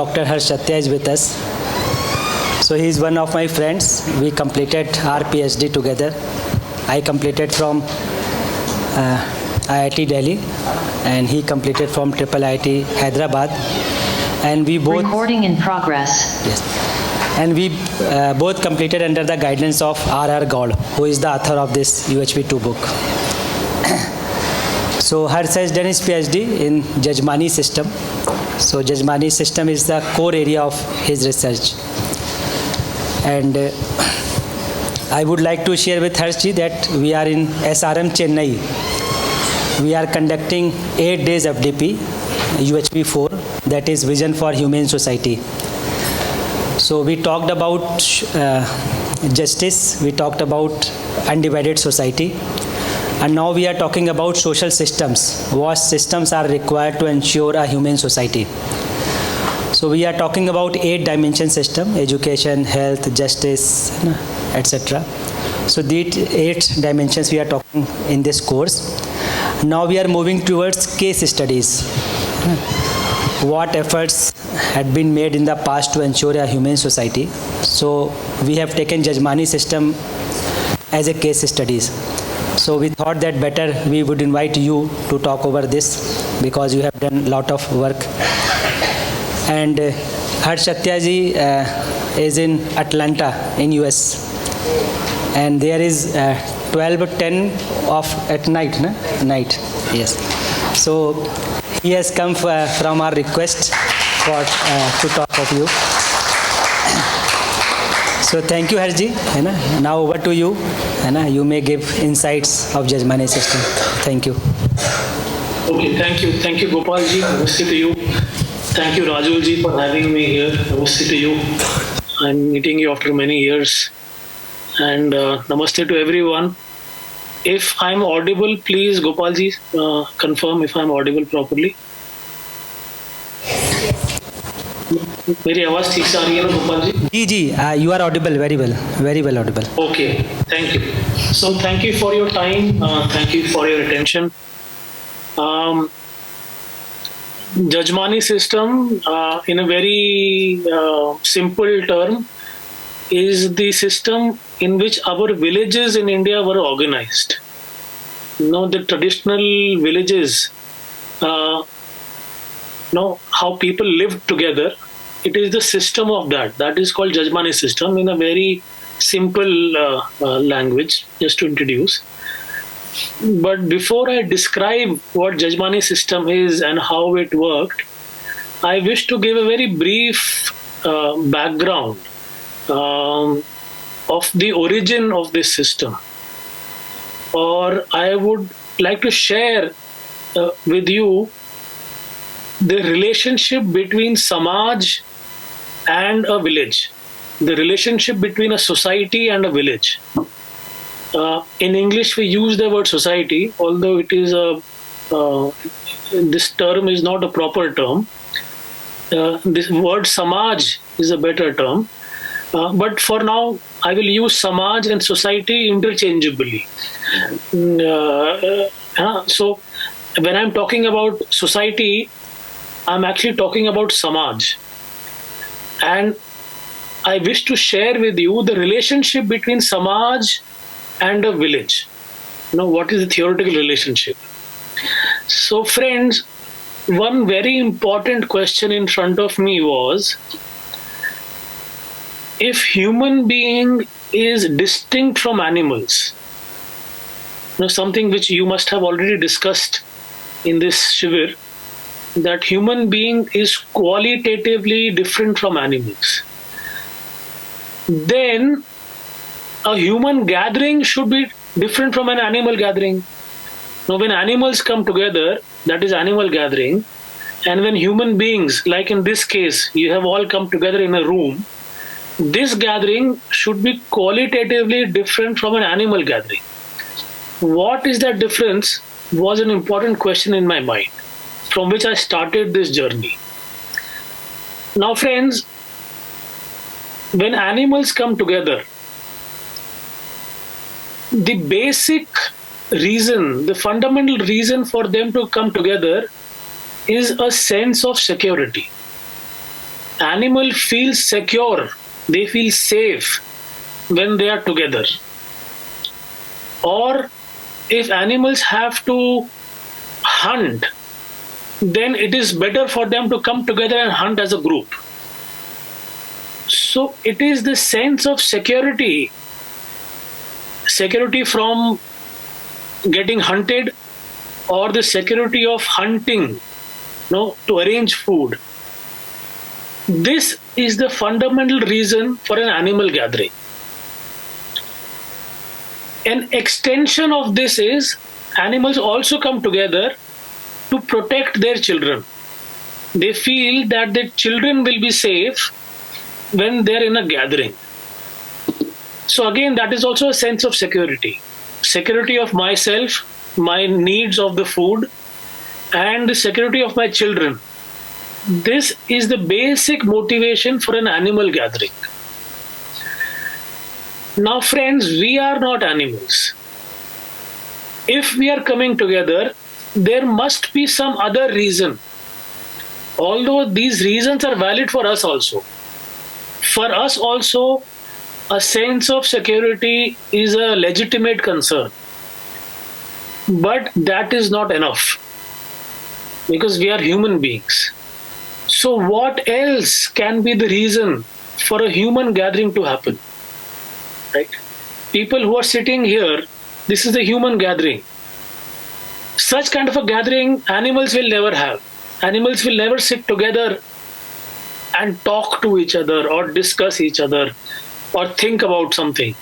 Dr. Harsh Satya is with us. So he is one of my friends. We completed our PhD together. I completed from IIT Delhi and he completed from Triple IIT Hyderabad. And we both recording in progress. Yes. And we both completed under the guidance of R.R. Gaud, who is the author of this UHV2 book. So Harsh has done his PhD in Jajmani system. So Jajmani system is the core area of his research. And I would like to share with Harshji that we are in SRM Chennai. We are conducting 8 days FDP, UHV4, that is Vision for Humane Society. So we talked about justice, we talked about undivided society, and now we are talking about social systems. What systems are required to ensure a humane society? So we are talking about 8-dimension system: education, health, justice, etc. So these 8 dimensions we are talking in this course. Now we are moving towards case studies. What efforts had been made in the past to ensure a humane society? So we have taken Jajmani system as a case studies. So we thought that better we would invite you to talk over this because you have done a lot of work. And Harsh Satya ji is in Atlanta in US, and there is 12:10 at night, night. Yes. So he has come from our request to talk of you. So thank you, Harshji. Now over to you. You may give insights of Jajmani system. Thank you. Okay, thank you, Gopalji. Namaste to you. Thank you, Rajulji, for having me here. Namaste to you. I'm meeting you after many years. And namaste to everyone. If I'm audible, please, Gopalji, confirm if I'm audible properly. मेरी आवाज ठीक से आ रही है ना गोपाल जी? जी, you are audible very well audible. Okay, thank you. So thank you for your time. Thank you for your attention. Jajmani system, in a very simple term, is the system in which our villages in India were organized. The traditional villages, how people lived together, it is the system of that. That is called Jajmani system in a very simple language, just to introduce. But before I describe what Jajmani system is and how it worked, I wish to give a very brief background of the origin of this system. Or I would like to share with you the relationship between Samaj and a village, the relationship between a society and a village. In English, we use the word society, although it is this term is not a proper term. This word Samaj is a better term. But for now, I will use Samaj and society interchangeably. So when I'm talking about society, I'm actually talking about Samaj. And I wish to share with you the relationship between Samaj and a village. What is the theoretical relationship? So friends, one very important question in front of me was, if human being is distinct from animals, something which you must have already discussed in this shivir, that human being is qualitatively different from animals, then a human gathering should be different from an animal gathering. Now, when animals come together, that is animal gathering, and when human beings, like in this case, you have all come together in a room, this gathering should be qualitatively different from an animal gathering. What is that difference was an important question in my mind, from which I started this journey. Now, friends, when animals come together, the basic reason, the fundamental reason for them to come together is a sense of security. animal feels secure, they feel safe when they are together. Or if animals have to hunt, then it is better for them to come together and hunt as a group. So it is the sense of security from getting hunted, or the security of hunting, to arrange food. This is the fundamental reason for an animal gathering. An extension of this is animals also come together to protect their children. They feel that their children will be safe when they're in a gathering. So again, that is also a sense of security. Security of myself, my needs of the food, and the security of my children. This is the basic motivation for an animal gathering. Now friends, we are not animals. If we are coming together, there must be some other reason. Although these reasons are valid for us also. For us also, a sense of security is a legitimate concern. But that is not enough, because we are human beings. So what else can be the reason for a human gathering to happen? Right? People who are sitting here, this is a human gathering. Such kind of a gathering animals will never have. Animals will never sit together and talk to each other or discuss each other or think about something.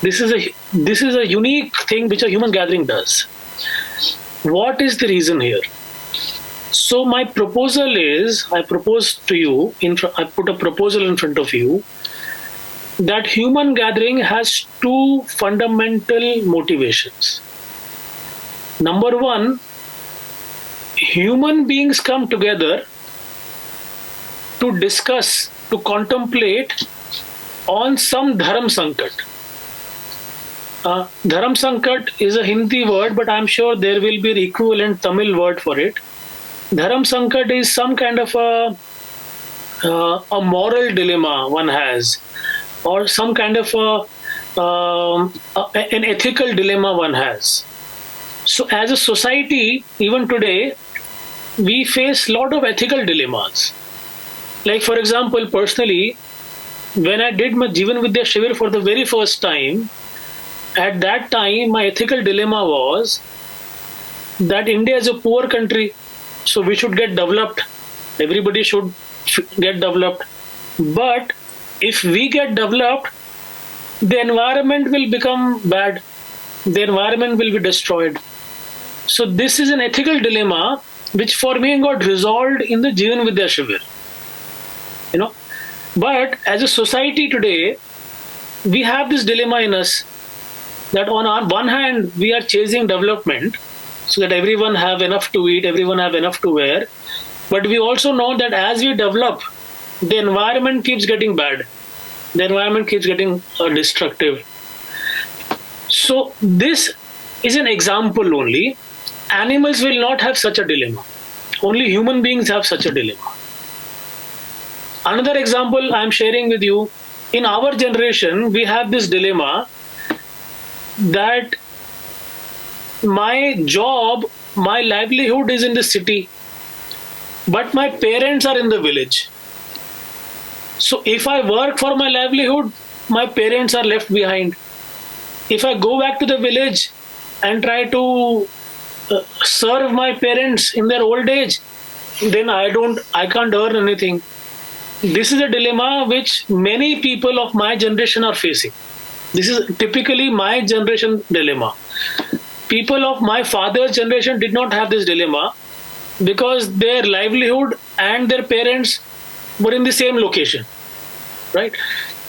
This is a unique thing which a human gathering does. What is the reason here? So my proposal is, I propose to you, I put a proposal in front of you, that human gathering has two fundamental motivations. Number one, human beings come together to discuss, to contemplate on some dharam sankat. Dharam sankat is a Hindi word, but I'm sure there will be an equivalent Tamil word for it. Dharam sankat is some kind of a moral dilemma one has, or some kind of an ethical dilemma one has. So as a society, even today, we face a lot of ethical dilemmas. Like for example, personally, when I did my Jeevan Vidya Shivir for the very first time, at that time my ethical dilemma was that India is a poor country, so we should get developed. Everybody should get developed. But if we get developed, the environment will become bad. The environment will be destroyed. So this is an ethical dilemma which for me got resolved in the Jeevan Vidya Shivir. But as a society today, we have this dilemma in us that on our one hand, we are chasing development so that everyone have enough to eat, everyone have enough to wear. But we also know that as we develop, the environment keeps getting bad. The environment keeps getting destructive. So this is an example only. Animals will not have such a dilemma. Only human beings have such a dilemma. Another example I'm sharing with you, in our generation, we have this dilemma that my job, my livelihood is in the city, but my parents are in the village. So if I work for my livelihood, my parents are left behind. If I go back to the village and try to serve my parents in their old age, then I can't earn anything. This is a dilemma which many people of my generation are facing. This is typically my generation dilemma. People of my father's generation did not have this dilemma because their livelihood and their parents were in the same location, right?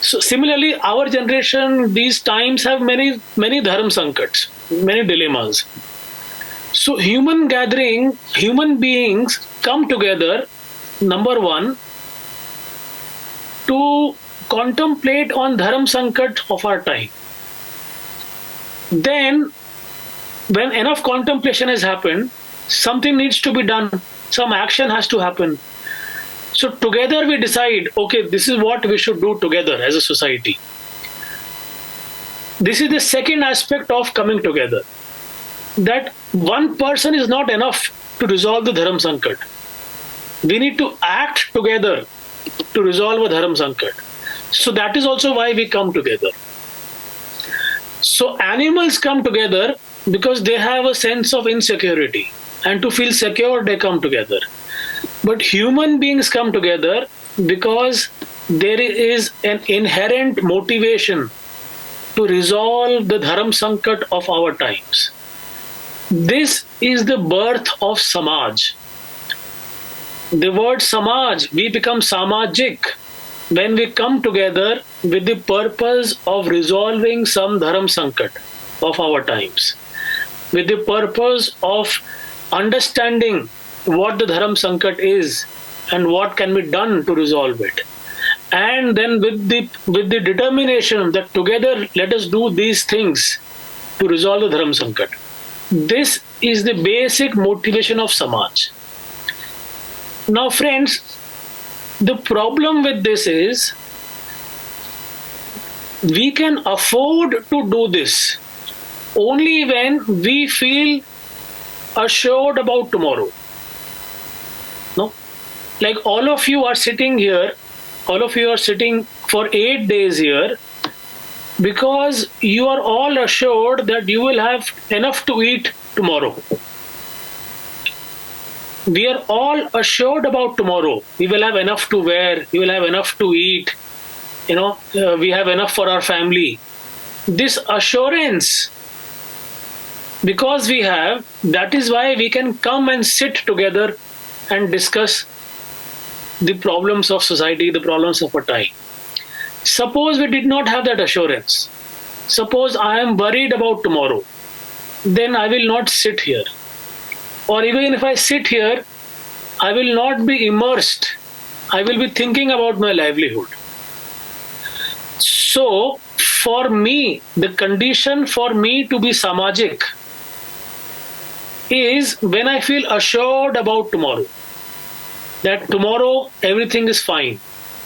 So similarly, our generation, these times have many dharam sankats, many dilemmas. So human gathering, human beings come together, number one, to contemplate on dharam sankat of our time. Then, when enough contemplation has happened, something needs to be done. Some action has to happen. So together we decide, okay, this is what we should do together as a society. This is the second aspect of coming together. That one person is not enough to resolve the Dharam Sankat. We need to act together to resolve a Dharam Sankat. So that is also why we come together. So animals come together because they have a sense of insecurity, and to feel secure they come together. But human beings come together because there is an inherent motivation to resolve the Dharam Sankat of our times. This is the birth of Samaj. The word Samaj, we become Samajik when we come together with the purpose of resolving some Dharam Sankat of our times, with the purpose of understanding what the Dharam Sankat is and what can be done to resolve it. And then with the determination that together let us do these things to resolve the Dharam Sankat. This is the basic motivation of Samaj. Now friends, the problem with this is we can afford to do this only when we feel assured about tomorrow. No? Like all of you are sitting here, all of you are sitting for 8 days here because you are all assured that you will have enough to eat tomorrow. We are all assured about tomorrow. We will have enough to wear, we will have enough to eat, we have enough for our family. This assurance, because we have, that is why we can come and sit together and discuss the problems of society, the problems of our time. Suppose we did not have that assurance. Suppose I am worried about tomorrow, then I will not sit here. Or even if I sit here, I will not be immersed. I will be thinking about my livelihood. So, for me, the condition for me to be Samajik is when I feel assured about tomorrow. That tomorrow everything is fine.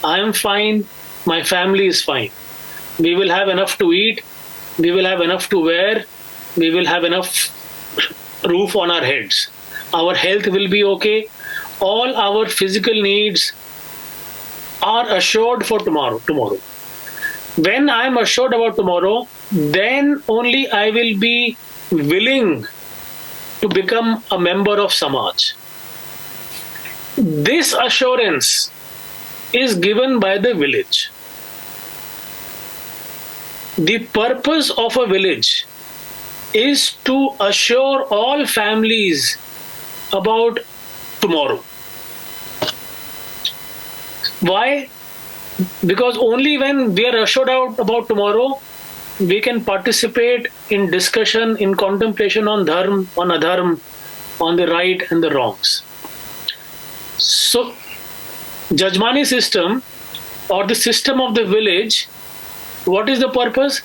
I am fine. My family is fine. We will have enough to eat. We will have enough to wear. We will have enough roof on our heads. Our health will be okay. All our physical needs are assured for tomorrow. When I am assured about tomorrow, then only I will be willing to become a member of Samaj. This assurance is given by the village. The purpose of a village is to assure all families about tomorrow. Why? Because only when we are assured about tomorrow, we can participate in discussion, in contemplation on dharma, on adharma, on the right and the wrongs. So, Jajmani system or the system of the village, what is the purpose?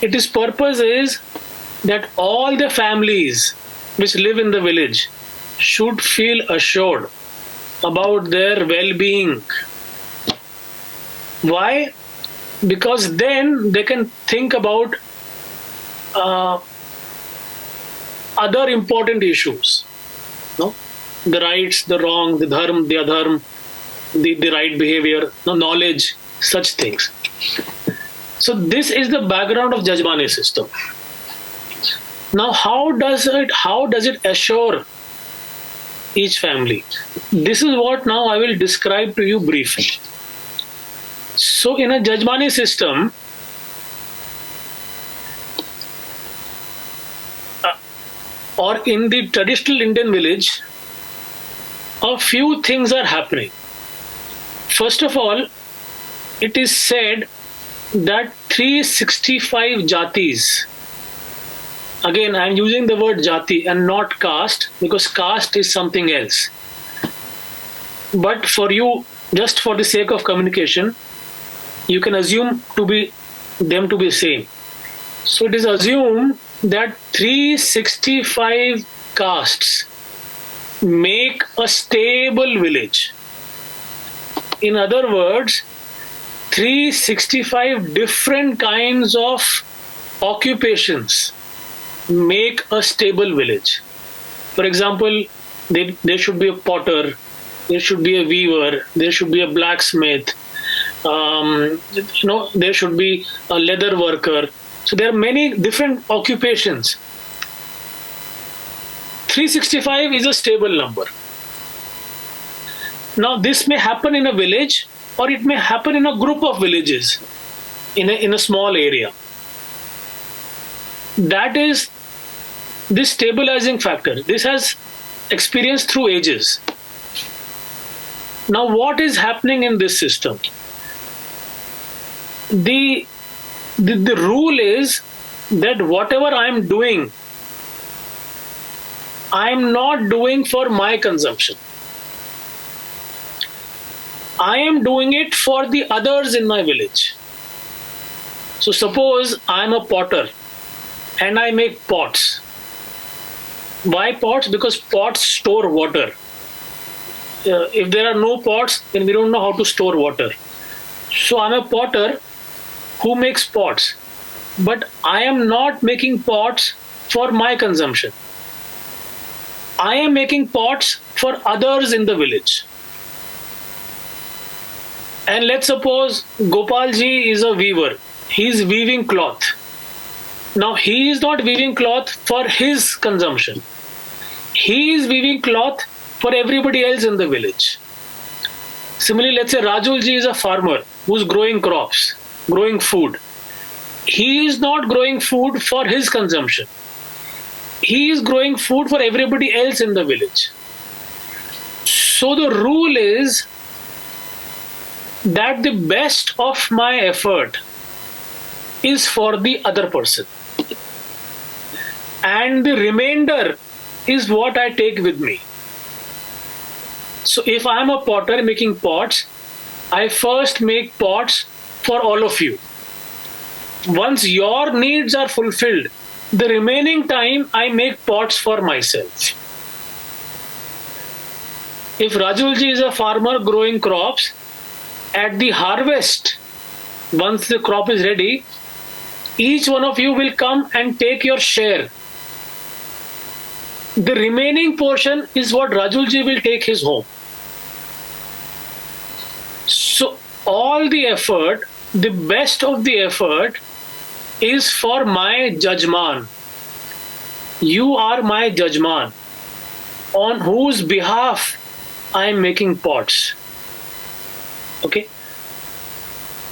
Its purpose is that all the families which live in the village should feel assured about their well-being. Why? Because then they can think about other important issues. No? The rights, the wrong, the dharma, the adharma, the right behavior, knowledge, such things. So this is the background of Jajmani system. Now how does it assure each family? This is what now I will describe to you briefly. So in a Jajmani system, or in the traditional Indian village, a few things are happening. First of all, it is said that 365 jatis, again I am using the word jati and not caste, because caste is something else. But for you, just for the sake of communication, you can assume them to be same. So it is assumed that 365 castes make a stable village. In other words, 365 different kinds of occupations make a stable village. For example, there should be a potter, there should be a weaver, there should be a blacksmith, there should be a leather worker. So there are many different occupations. 365 is a stable number. Now this may happen in a village, or it may happen in a group of villages in a small area. That is this stabilizing factor. This has experienced through ages. Now what is happening in this system? The rule is that whatever I'm doing, I'm not doing for my consumption. I am doing it for the others in my village. So suppose I'm a potter and I make pots. Why pots? Because pots store water. If there are no pots, then we don't know how to store water. So I'm a potter who makes pots. But I am not making pots for my consumption. I am making pots for others in the village. And let's suppose Gopalji is a weaver. He is weaving cloth. Now he is not weaving cloth for his consumption. He is weaving cloth for everybody else in the village. Similarly, let's say Rajulji is a farmer who's growing crops, growing food. He is not growing food for his consumption. He is growing food for everybody else in the village. So the rule is that the best of my effort is for the other person, and the remainder is what I take with me. So if I'm a potter making pots, I first make pots for all of you. Once your needs are fulfilled, the remaining time I make pots for myself. If Rajulji is a farmer growing crops, at the harvest, once the crop is ready, each one of you will come and take your share. The remaining portion is what Rajulji will take his home. So all the effort, the best of the effort is for my judgman. You are my judgman, on whose behalf I am making pots. Okay?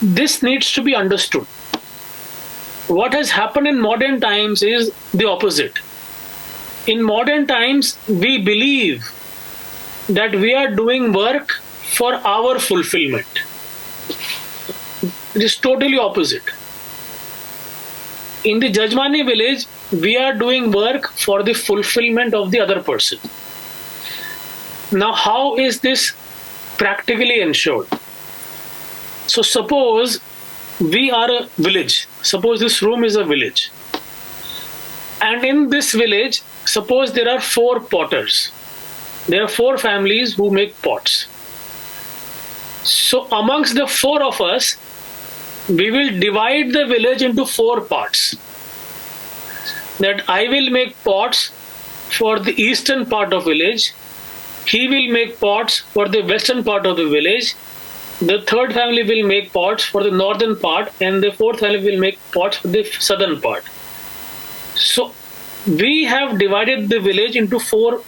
This needs to be understood. What has happened in modern times is the opposite. In modern times, we believe that we are doing work for our fulfillment. It is totally opposite. In the Jajmani village, we are doing work for the fulfillment of the other person. Now, how is this practically ensured? So suppose we are a village. Suppose this room is a village. And in this village, suppose there are 4 potters. There are 4 families who make pots. So amongst the 4 of us, we will divide the village into 4 parts. That I will make pots for the eastern part of village. He will make pots for the western part of the village. The 3rd family will make pots for the northern part, and the 4th family will make pots for the southern part. So we have divided the village into 4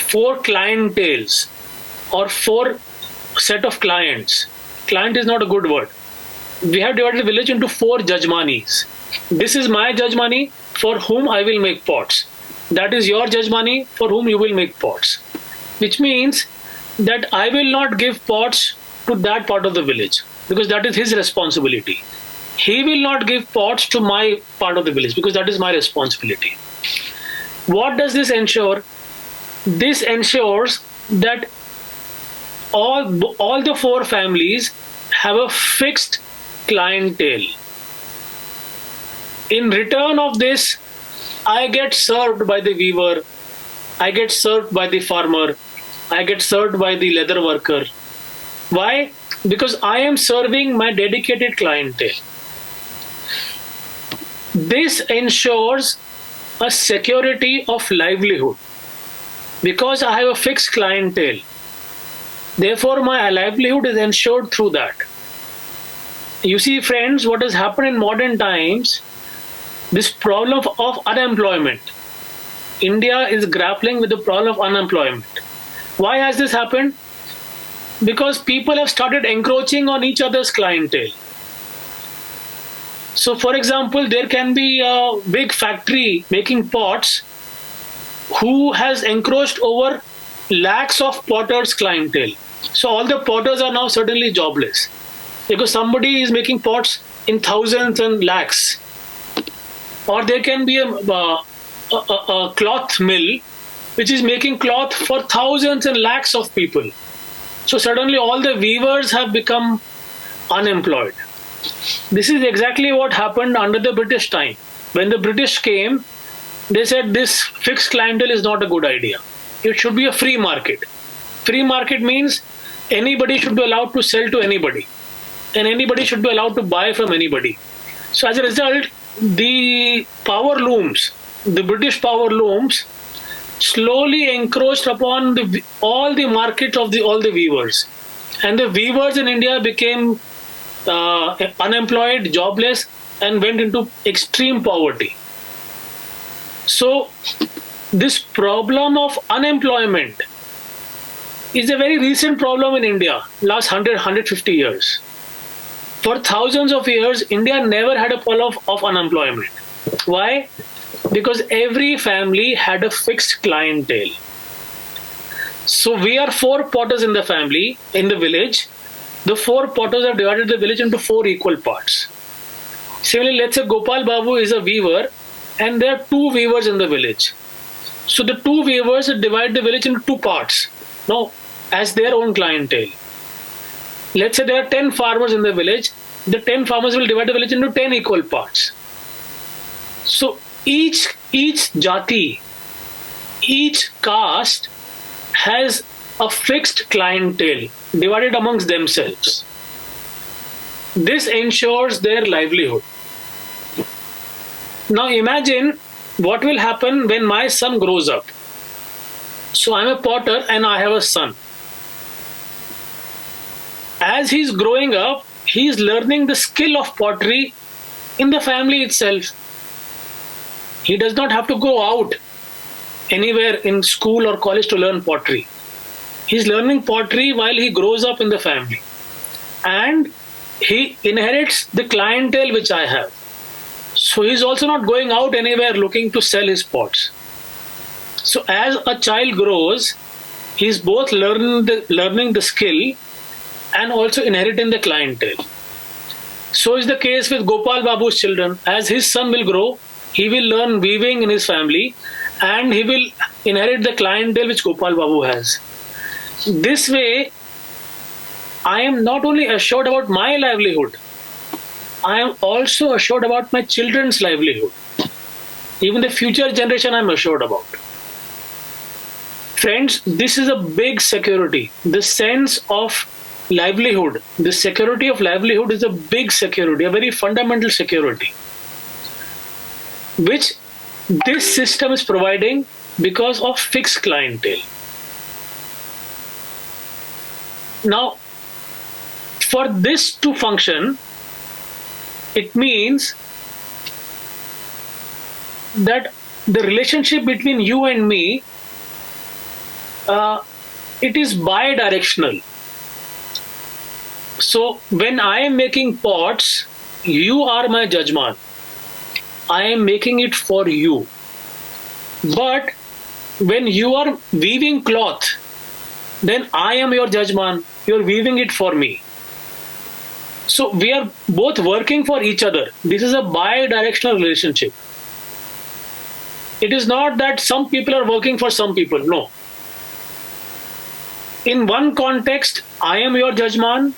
clienteles, or 4 set of clients. Client is not a good word. We have divided the village into 4 jajmanis. This is my jajmani for whom I will make pots. That is your jajmani for whom you will make pots. Which means that I will not give pots to that part of the village, because that is his responsibility. He will not give pots to my part of the village, because that is my responsibility. What does this ensure? This ensures that all the 4 families have a fixed clientele. In return of this, I get served by the weaver, I get served by the farmer, I get served by the leather worker. Why? Because I am serving my dedicated clientele. This ensures a security of livelihood because I have a fixed clientele. Therefore, my livelihood is ensured through that. You see, friends, what has happened in modern times, this problem of unemployment. India is grappling with the problem of unemployment. Why has this happened? Because people have started encroaching on each other's clientele. So, for example, there can be a big factory making pots who has encroached over lakhs of potters' clientele. So, all the potters are now certainly jobless because somebody is making pots in thousands and lakhs. Or there can be a cloth mill which is making cloth for thousands and lakhs of people. So, suddenly all the weavers have become unemployed. This is exactly what happened under the British time. When the British came, they said this fixed clientele is not a good idea. It should be a free market. Free market means anybody should be allowed to sell to anybody, and anybody should be allowed to buy from anybody. So as a result, the power looms, the British power looms, slowly encroached upon all the market of all the weavers, and the weavers in India became unemployed, jobless, and went into extreme poverty. So, this problem of unemployment is a very recent problem in India, last 150 years. For thousands of years, India never had a problem of unemployment. Why? Because every family had a fixed clientele. So, we are 4 potters in the family, in the village. The 4 potters have divided the village into 4 equal parts. Similarly, let's say Gopal Babu is a weaver and there are 2 weavers in the village. So the 2 weavers divide the village into 2 parts, no, as their own clientele. Let's say there are 10 farmers in the village. The 10 farmers will divide the village into 10 equal parts. So each jati, each caste has a fixed clientele divided amongst themselves. This ensures their livelihood. Now imagine what will happen when my son grows up. So I'm a potter and I have a son. As he's growing up, he's learning the skill of pottery in the family itself. He does not have to go out anywhere in school or college to learn pottery. He's learning pottery while he grows up in the family. And he inherits the clientele which I have. So he's also not going out anywhere looking to sell his pots. So as a child grows, he's both learning the skill and also inheriting the clientele. So is the case with Gopal Babu's children. As his son will grow, he will learn weaving in his family and he will inherit the clientele which Gopal Babu has. This way, I am not only assured about my livelihood, I am also assured about my children's livelihood. Even the future generation I am assured about. Friends, this is a big security. The sense of livelihood, the security of livelihood is a big security, a very fundamental security, which this system is providing because of fixed clientele. Now, for this to function, it means that the relationship between you and me, it is bi-directional. So when I am making pots, you are my judgment. I am making it for you. But when you are weaving cloth, then I am your judgment. You are weaving it for me. So we are both working for each other. This is a bi-directional relationship. It is not that some people are working for some people. No. In one context, I am your judgment.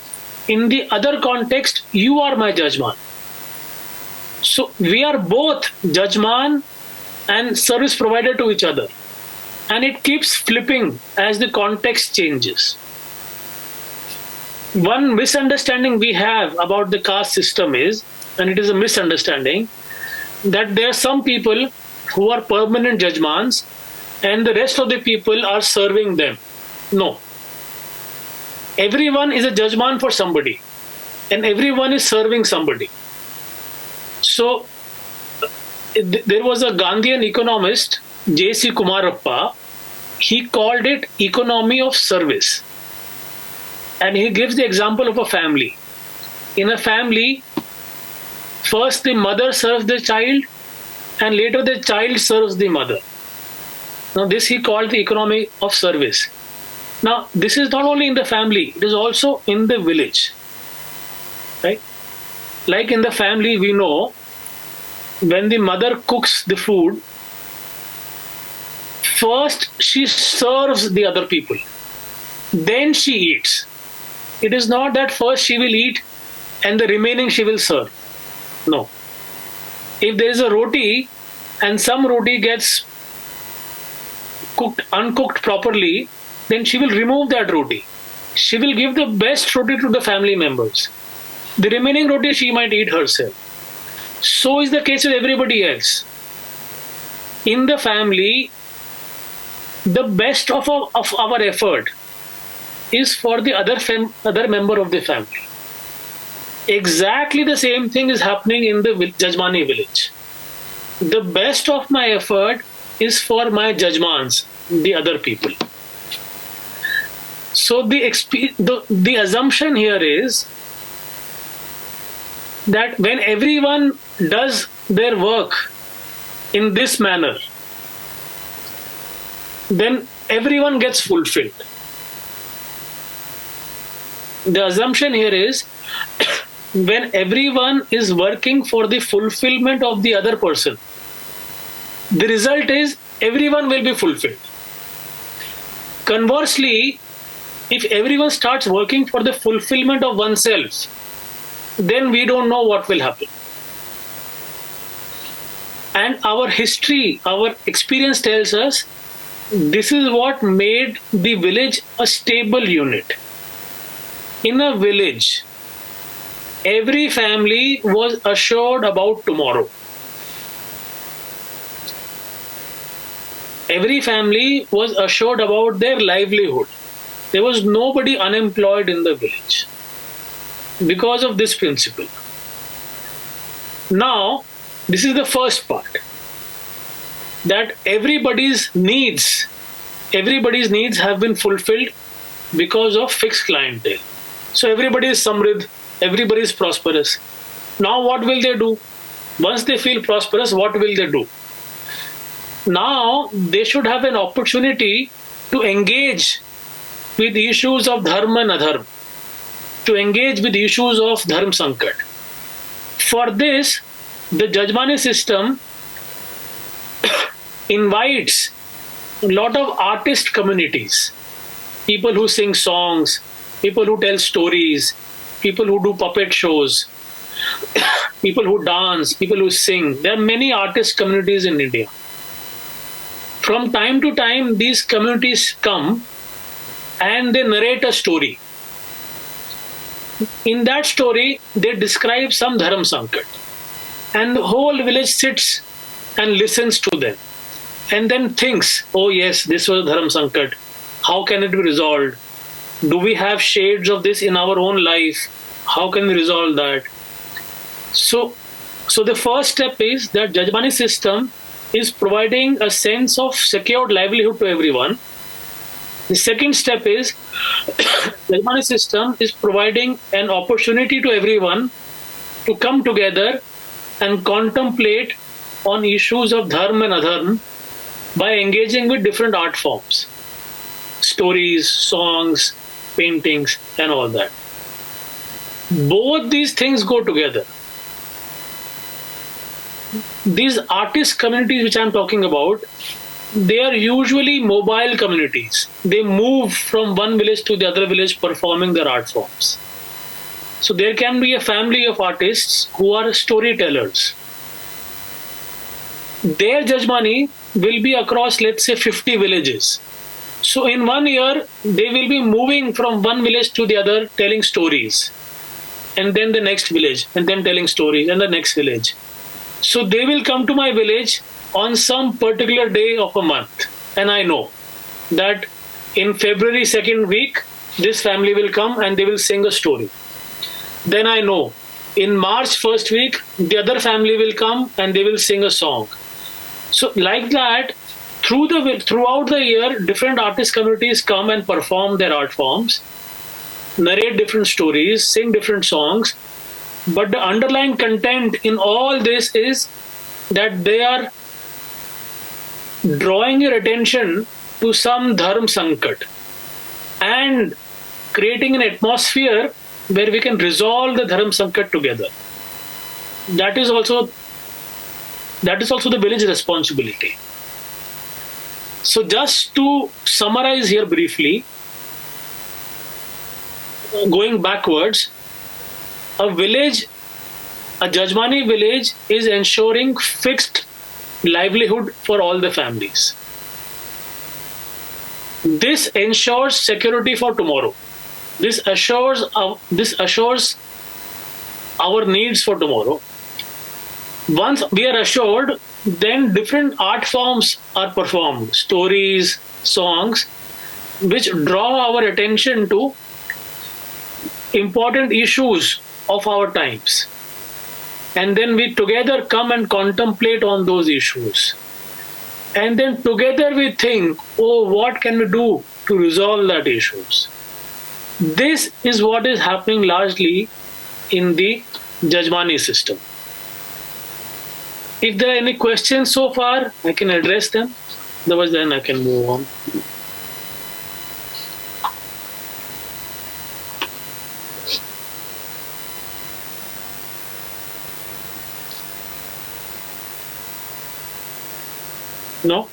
In the other context, you are my judgment. So we are both judgment and service provider to each other. And it keeps flipping as the context changes. One misunderstanding we have about the caste system is, and it is a misunderstanding, that there are some people who are permanent judgmans and the rest of the people are serving them. No. Everyone is a judgman for somebody and everyone is serving somebody. So there was a Gandhian economist, J.C. Kumarappa. He called it economy of service. And he gives the example of a family. In a family, first the mother serves the child and later the child serves the mother. Now this he called the economy of service. Now this is not only in the family, it is also in the village. Right? Like in the family we know, when the mother cooks the food, first she serves the other people, then she eats. It is not that first she will eat and the remaining she will serve. No. If there is a roti and some roti gets cooked, uncooked properly, then she will remove that roti. She will give the best roti to the family members. The remaining roti she might eat herself. So is the case with everybody else. In the family, the best of our effort is for the other member of the family. Exactly the same thing is happening in the Jajmani village. The best of my effort is for my judgmans, the other people. So the assumption here is that when everyone does their work in this manner, then everyone gets fulfilled. The assumption here is when everyone is working for the fulfillment of the other person, the result is everyone will be fulfilled. Conversely, if everyone starts working for the fulfillment of oneself, then we don't know what will happen. And our history, our experience tells us this is what made the village a stable unit. In a village, every family was assured about tomorrow. Every family was assured about their livelihood. There was nobody unemployed in the village because of this principle. Now, this is the first part, that everybody's needs have been fulfilled because of fixed clientele. So everybody is samrid, everybody is prosperous. Now what will they do? Once they feel prosperous, what will they do? Now they should have an opportunity to engage with the issues of dharma and adharma, to engage with the issues of dharma sankat. For this, the Jajmani system invites a lot of artist communities, people who sing songs, people who tell stories, people who do puppet shows, people who dance, people who sing. There are many artist communities in India. From time to time, these communities come and they narrate a story. In that story, they describe some dharma sankat. And the whole village sits and listens to them. And then thinks, oh yes, this was dharma sankat. How can it be resolved? Do we have shades of this in our own life? How can we resolve that? So the first step is that Jajmani system is providing a sense of secured livelihood to everyone. The second step is Jajmani system is providing an opportunity to everyone to come together and contemplate on issues of dharma and adharma by engaging with different art forms, stories, songs, paintings, and all that. Both these things go together. These artist communities which I'm talking about, they are usually mobile communities. They move from one village to the other village performing their art forms. So there can be a family of artists who are storytellers. Their Jajmani will be across, let's say, 50 villages. So in 1 year, they will be moving from one village to the other, telling stories, and then the next village, and then telling stories, and the next village. So they will come to my village on some particular day of a month, and I know that in February 2nd week, this family will come and they will sing a story. Then I know in March 1st week, the other family will come and they will sing a song. So like that, throughout the year, different artist communities come and perform their art forms, narrate different stories, sing different songs. But the underlying content in all this is that they are drawing your attention to some dharm sankat and creating an atmosphere where we can resolve the dharm sankat together. That is also the village responsibility. So just to summarize here briefly, going backwards, a Jajmani village is ensuring fixed livelihood for all the families. This ensures security for tomorrow. This assures our needs for tomorrow. Once we are assured, then different art forms are performed, stories, songs, which draw our attention to important issues of our times. And then we together come and contemplate on those issues. And then together we think, oh, what can we do to resolve that issues? This is what is happening largely in the Jajmani system. If there are any questions so far, I can address them. Otherwise, then I can move on. No?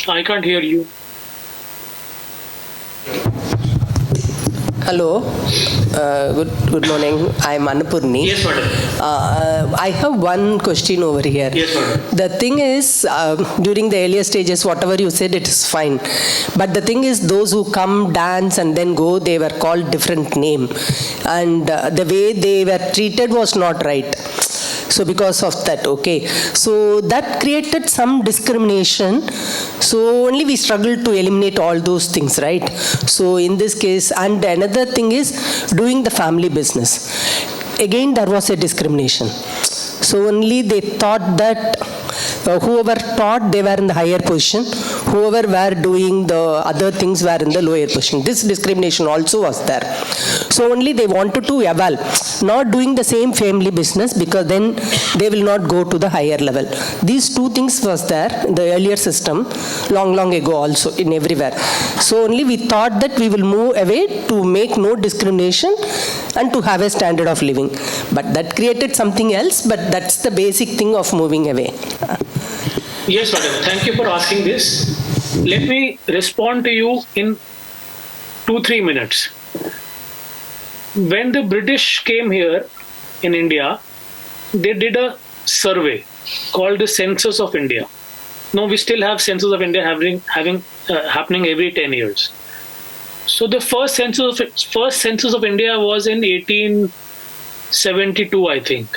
I can't hear you. Hello, good morning. I am Annapurni. Yes, madam. I have one question over here. Yes, madam. The thing is, during the earlier stages, whatever you said, it is fine. But the thing is, those who come, dance, and then go, they were called different name. And the way they were treated was not right. So because of that, okay. So that created some discrimination. So only we struggled to eliminate all those things, right? So in this case, and another thing is doing the family business. Again, there was a discrimination. So only they thought that whoever taught, they were in the higher position. Whoever were doing the other things were in the lower position. This discrimination also was there. So only they wanted to evolve, not doing the same family business, because then they will not go to the higher level. These two things was there in the earlier system, long ago also in everywhere. So only we thought that we will move away to make no discrimination and to have a standard of living. But that created something else, but that's the basic thing of moving away. Yes, madam. Thank you for asking this. Let me respond to you in 2-3 minutes. When the British came here in India, they did a survey called the Census of India. Now we still have Census of India happening every 10 years. So the first census of India was in 1872, I think,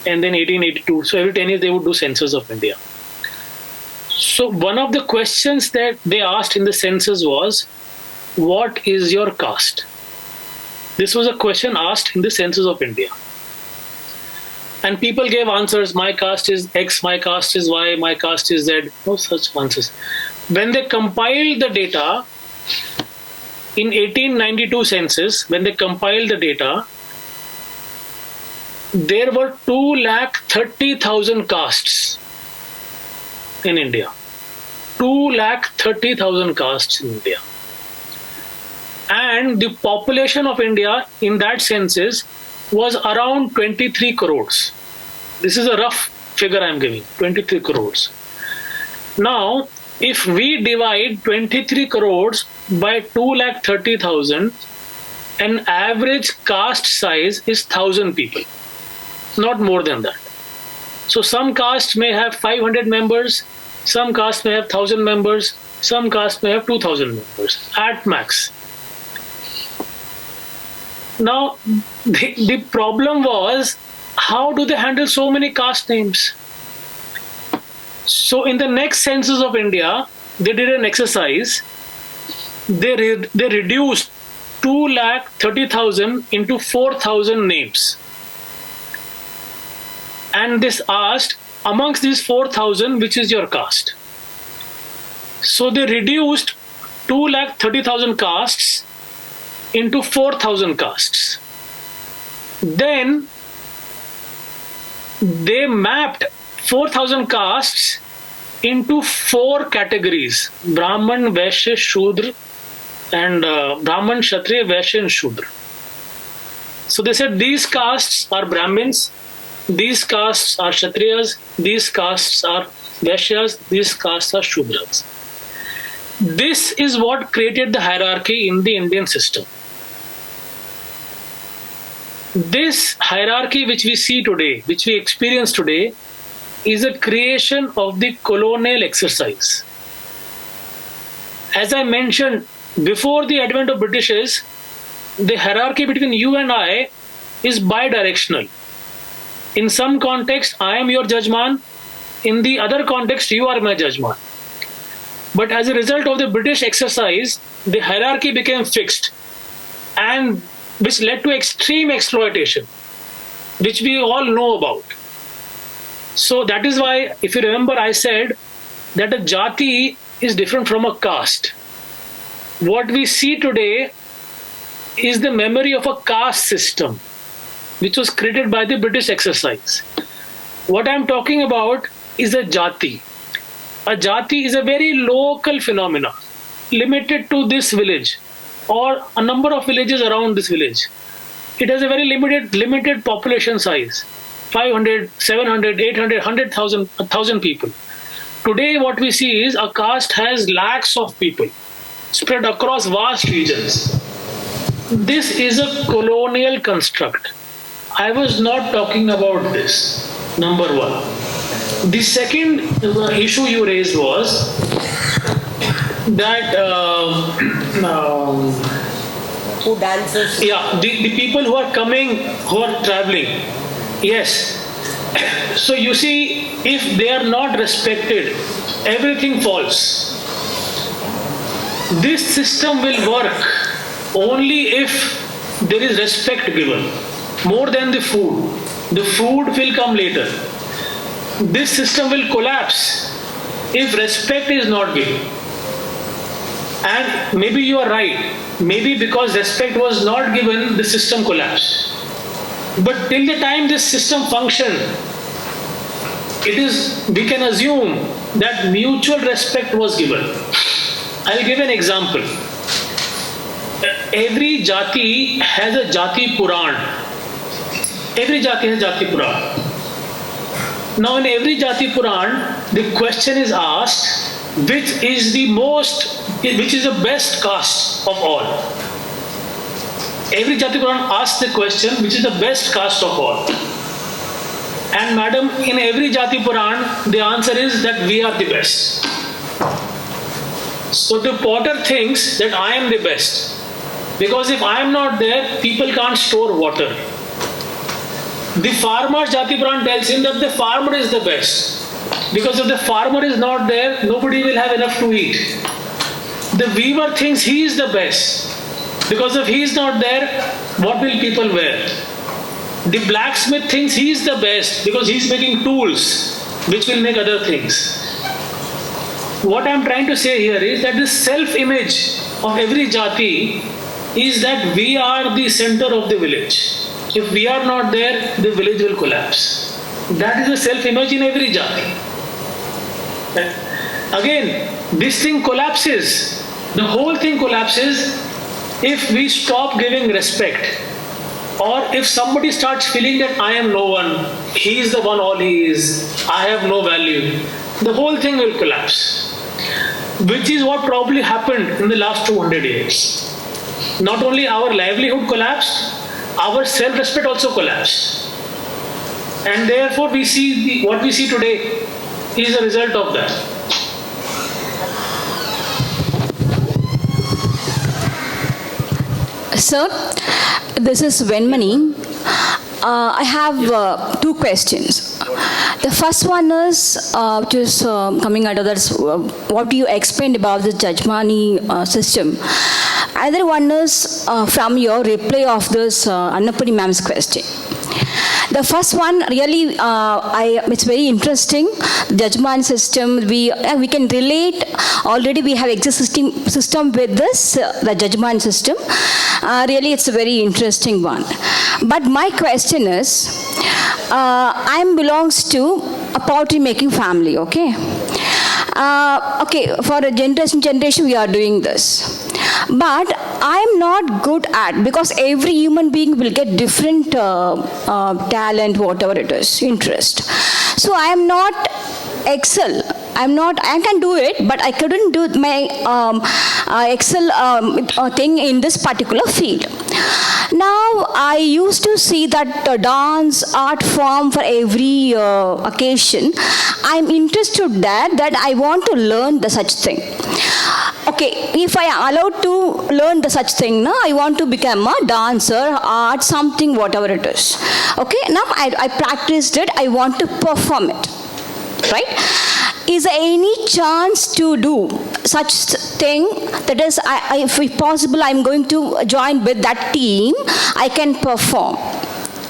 and then 1882. So every 10 years they would do Census of India. So one of the questions that they asked in the census was, what is your caste? This was a question asked in the Census of India. And people gave answers, my caste is X, my caste is Y, my caste is Z, no such answers. When they compiled the data, in 1892 census, when they compiled the data, there were 230,000 castes in India. 230,000 castes in India. And the population of India in that census was around 23 crores. This is a rough figure I'm giving, 23 crores. Now, if we divide 23 crores by 230,000, an average caste size is 1,000 people, not more than that. So some caste may have 500 members, some caste may have 1,000 members, some caste may have 2,000 members at max. Now, the problem was, how do they handle so many caste names? So in the next census of India, they did an exercise. They reduced 2,30,000 into 4,000 names. And this asked, amongst these 4,000, which is your caste? So they reduced 2,30,000 castes into 4,000 castes. Then they mapped 4,000 castes into 4 categories: Brahman, Vaishya, Shudra, and Brahman, Kshatriya, Vaishya, and Shudra. So they said these castes are Brahmins, these castes are Kshatriyas, these castes are Vaishyas, these castes are Shudras. This is what created the hierarchy in the Indian system. This hierarchy which we see today, which we experience today, is a creation of the colonial exercise. As I mentioned, before the advent of Britishers, the hierarchy between you and I is bidirectional. In some context, I am your judgeman. In the other context, you are my judgeman. But as a result of the British exercise, the hierarchy became fixed, and which led to extreme exploitation, which we all know about. So that is why, if you remember, I said that a jati is different from a caste. What we see today is the memory of a caste system, which was created by the British exercise. What I'm talking about is a jati. A jati is a very local phenomena, limited to this village or a number of villages around this village. It has a very limited population size, 500, 700, 800, 100,000, 1,000 people. Today what we see is a caste has lakhs of people spread across vast regions. This is a colonial construct. I was not talking about this, number one. The second issue you raised was that Who dances? yeah, the people who are coming, who are traveling, yes. So you see, if they are not respected, everything falls. This system will work only if there is respect given, more than the food. The food will come later. This system will collapse if respect is not given. And maybe you are right. Maybe because respect was not given, the system collapsed. But till the time this system functioned, we can assume that mutual respect was given. I'll give an example. Every jati has a jati Puran. Every jati has a jati Puran. Now in every jati Puran, the question is asked, which is the best caste of all? Every jati Puran asks the question, which is the best caste of all? And madam, in every jati Puran, the answer is that we are the best. So the potter thinks that I am the best, because if I am not there, people can't store water. The farmer's jati Puran tells him that the farmer is the best, because if the farmer is not there, nobody will have enough to eat. The weaver thinks he is the best, because if he is not there, what will people wear? The blacksmith thinks he is the best, because he is making tools which will make other things. What I am trying to say here is that the self-image of every jati is that we are the center of the village. If we are not there, the village will collapse. That is the self-image in every jati. Again, this thing collapses. The whole thing collapses if we stop giving respect, or if somebody starts feeling that I am no one, he is the one all he is, I have no value. The whole thing will collapse, which is what probably happened in the last 200 years. Not only our livelihood collapsed, our self-respect also collapsed. And therefore we see what we see today is a result of that. Sir, this is Venmani. I have two questions. The first one is, which is coming out of that, what do you explain about the Jajmani system? Other one is from your reply of this Annapani ma'am's question. The first one really, it's very interesting. Jajman system, we can relate. Already we have existing system with this, the Jajman system. Really, it's a very interesting one. But my question is, I belongs to a pottery making family, okay? Okay, for a generation we are doing this. But I'm not good at, because every human being will get different talent, whatever it is, interest. So I am not excel. I can do it, but I couldn't do my excel thing in this particular field. Now, I used to see that dance, art form for every occasion. I'm interested that I want to learn the such thing. Okay, if I am allowed to learn the such thing, no, I want to become a dancer, art, something, whatever it is. Okay, now I practiced it, I want to perform it. Right? Is there any chance to do such thing? That is, if possible, I'm going to join with that team. I can perform.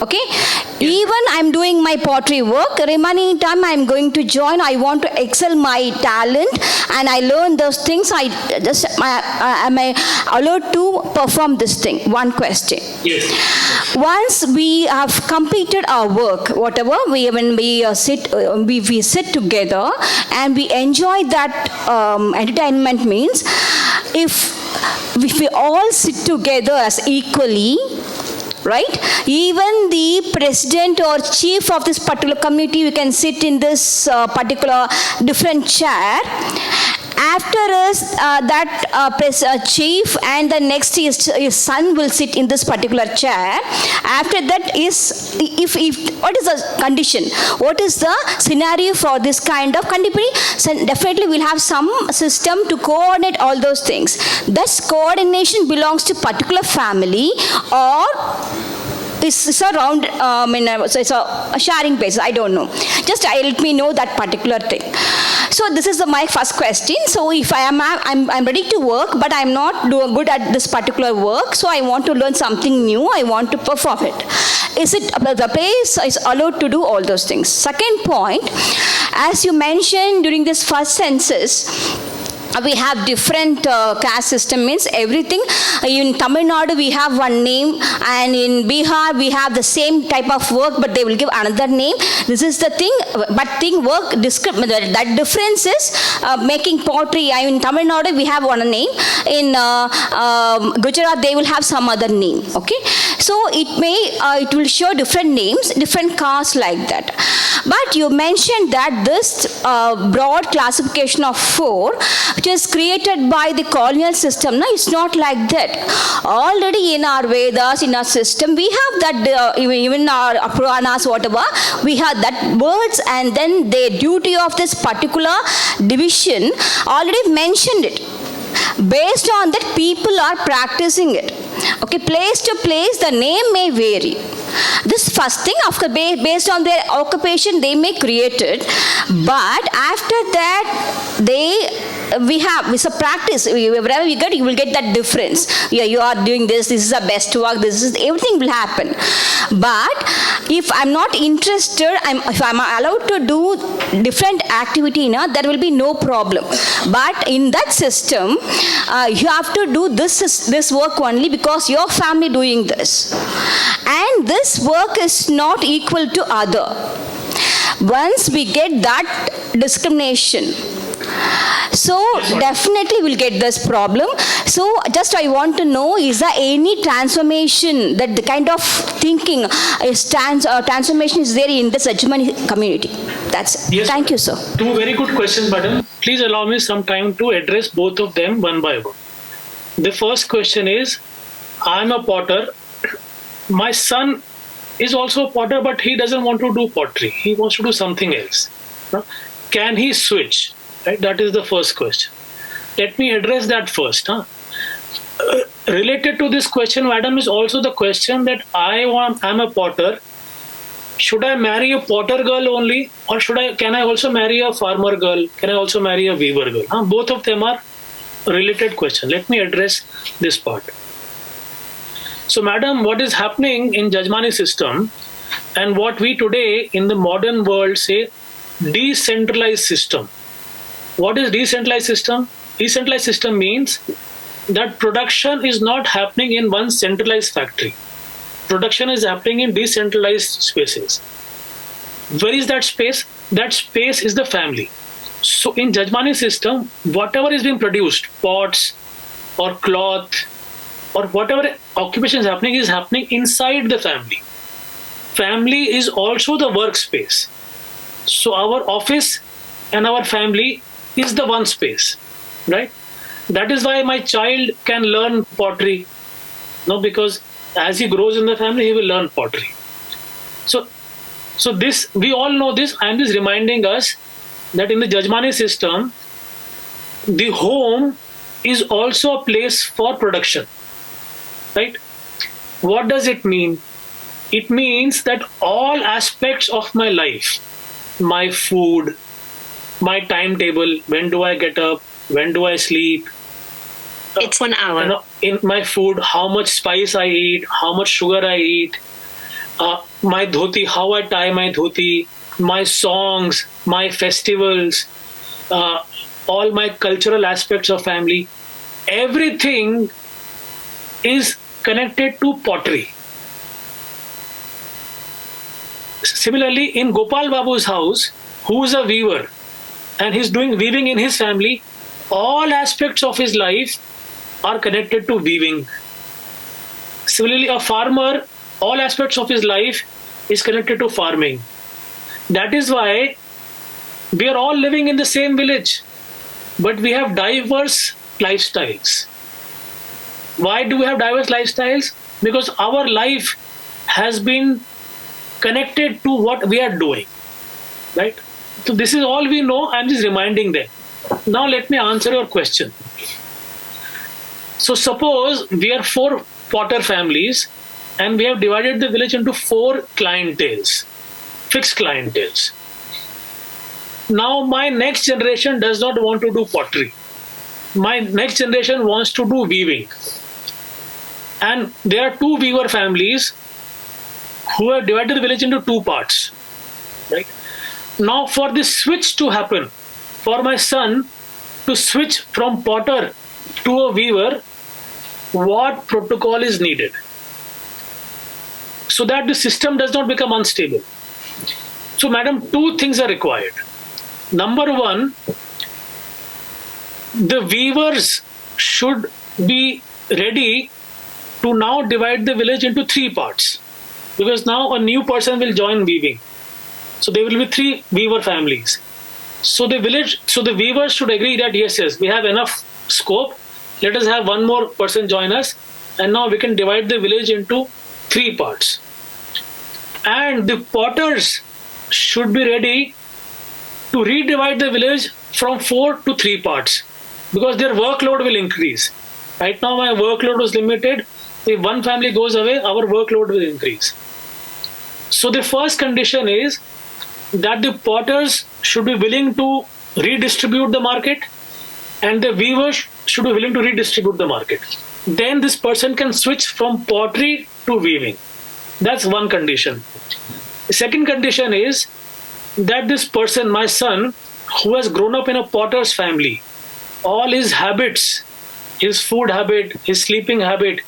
Okay? Even I'm doing my pottery work, remaining time I'm going to join. I want to excel my talent, and I learn those things. Am I allowed to perform this thing? One question. Yes. Once we have completed our work, whatever, when we sit together and we enjoy that entertainment, means if we all sit together as equally, right? Even the president or chief of this particular committee, we can sit in this particular different chair. After us, that chief and the next his son will sit in this particular chair. After that is, if what is the condition? What is the scenario for this kind of condition? So definitely we'll have some system to coordinate all those things. Thus, coordination belongs to particular family, or it's around, so it's a sharing basis, I don't know. Just let me know that particular thing. So this is my first question. So if I'm ready to work, but I'm not good at this particular work, so I want to learn something new, I want to perform it. Is it the place is allowed to do all those things? Second point, as you mentioned during this first census, we have different caste system, means everything. In Tamil Nadu we have one name, and in Bihar we have the same type of work, but they will give another name. This is the thing, but work that difference is making pottery. In Tamil Nadu we have one name, in Gujarat they will have some other name. Okay, so it will show different names, different castes like that. But you mentioned that this broad classification of 4, which is created by the colonial system, no, it's not like that. Already in our Vedas, in our system, we have that, even our Puranas, whatever, we have that words, and then the duty of this particular division already mentioned it. Based on that, people are practicing it. Okay, place to place, the name may vary. This first thing, after based on their occupation, they may create it, but after that, it's a practice. Wherever you get, you will get that difference. Yeah, you are doing this. This is the best work. Everything will happen. But if I'm not interested, if I'm allowed to do different activity, there will be no problem. But in that system, you have to do this work only because your family doing this, and this work is not equal to other. Once we get that discrimination, so definitely we'll get this problem. So just I want to know, is there any transformation, that the kind of thinking transformation is there in the Jajmani community? That's it. Yes, thank you, sir. Two very good questions, madam. Please allow me some time to address both of them one by one. The first question is, I'm a potter. My son is also a potter, but he doesn't want to do pottery. He wants to do something else. No? Can he switch? Right? That is the first question. Let me address that first. Related to this question, madam, is also the question that I'm a potter. Should I marry a potter girl only, or can I also marry a farmer girl? Can I also marry a weaver girl? Both of them are related questions. Let me address this part. So, madam, what is happening in Jajmani system, and what we today in the modern world say decentralized system. What is decentralized system? Decentralized system means that production is not happening in one centralized factory. Production is happening in decentralized spaces. Where is that space? That space is the family. So in Jajmani system, whatever is being produced, pots or cloth or whatever occupation is happening inside the family. Family is also the workspace. So our office and our family is the one space, right? That is why my child can learn pottery. No, because as he grows in the family, he will learn pottery. So this, we all know this. I am just reminding us that in the Jajmani system, the home is also a place for production, right? What does it mean? It means that all aspects of my life, my food, my timetable, when do I get up, when do I sleep, it's 1 hour. In my food, how much spice I eat, how much sugar I eat, my dhoti, how I tie my dhoti, my songs, my festivals, all my cultural aspects of family, everything is connected to pottery. Similarly, in Gopal Babu's house, who is a weaver, and he's doing weaving in his family, all aspects of his life are connected to weaving. Similarly, a farmer, all aspects of his life is connected to farming. That is why we are all living in the same village, but we have diverse lifestyles. Why do we have diverse lifestyles? Because our life has been connected to what we are doing, right? So this is all we know. I'm just reminding them. Now let me answer your question. So suppose we are 4 potter families and we have divided the village into 4 clienteles, fixed clienteles. Now my next generation does not want to do pottery. My next generation wants to do weaving. And there are 2 weaver families who have divided the village into 2 parts, right? Now for this switch to happen, for my son to switch from potter to a weaver, what protocol is needed so that the system does not become unstable? So madam, 2 things are required. Number 1, the weavers should be ready to now divide the village into 3 parts, because now a new person will join weaving. So there will be 3 weaver families. So the weavers should agree that yes, we have enough scope. Let us have one more person join us, and now we can divide the village into 3 parts. And the potters should be ready to redivide the village from 4 to 3 parts, because their workload will increase. Right now my workload is limited. If one family goes away, our workload will increase. So the first condition is that the potters should be willing to redistribute the market, and the weavers should be willing to redistribute the market. Then this person can switch from pottery to weaving. That's one condition. The second condition is that this person, my son, who has grown up in a potter's family, all his habits, his food habit, his sleeping habit,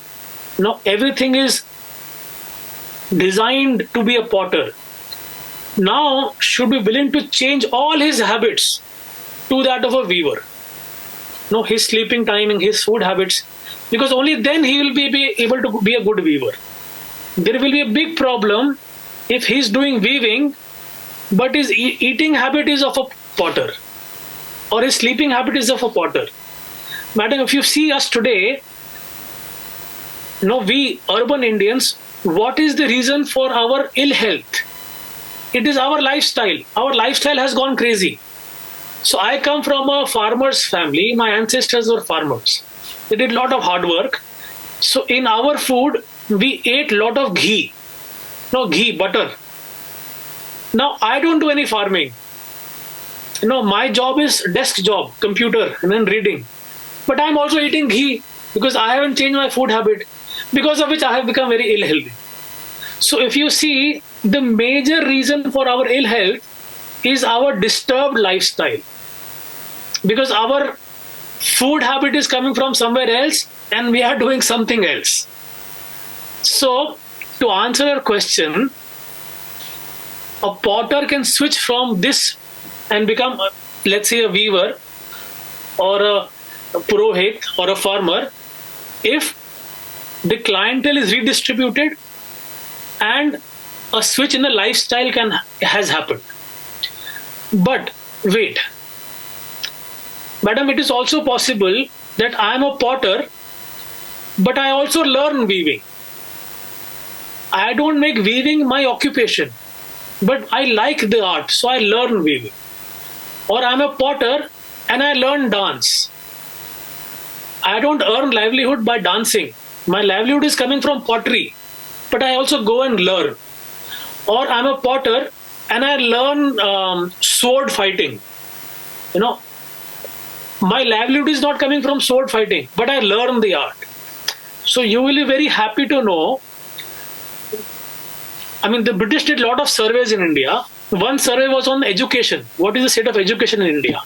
now everything is designed to be a potter, now should be willing to change all his habits to that of a weaver. No, his sleeping timing, his food habits, because only then he will be able to be a good weaver. There will be a big problem if he's doing weaving, but his eating habit is of a potter, or his sleeping habit is of a potter. Madam, if you see us today, we urban Indians, what is the reason for our ill health? It is our lifestyle. Our lifestyle has gone crazy. So I come from a farmer's family. My ancestors were farmers. They did a lot of hard work. So in our food, we ate a lot of ghee. No, ghee, butter. Now I don't do any farming. My job is desk job, computer, and then reading. But I'm also eating ghee because I haven't changed my food habit, because of which I have become very ill healthy. So if you see, the major reason for our ill health is our disturbed lifestyle, because our food habit is coming from somewhere else and we are doing something else. So to answer your question, a potter can switch from this and become, let's say, a weaver or a purohit or a farmer if the clientele is redistributed and a switch in the lifestyle has happened. But wait, madam, it is also possible that I am a potter, but I also learn weaving. I don't make weaving my occupation, but I like the art, so I learn weaving. Or I'm a potter and I learn dance. I don't earn livelihood by dancing. My livelihood is coming from pottery, but I also go and learn. Or I'm a potter and I learn sword fighting. My livelihood is not coming from sword fighting, but I learn the art. So you will be very happy to know. The British did a lot of surveys in India. One survey was on education. What is the state of education in India?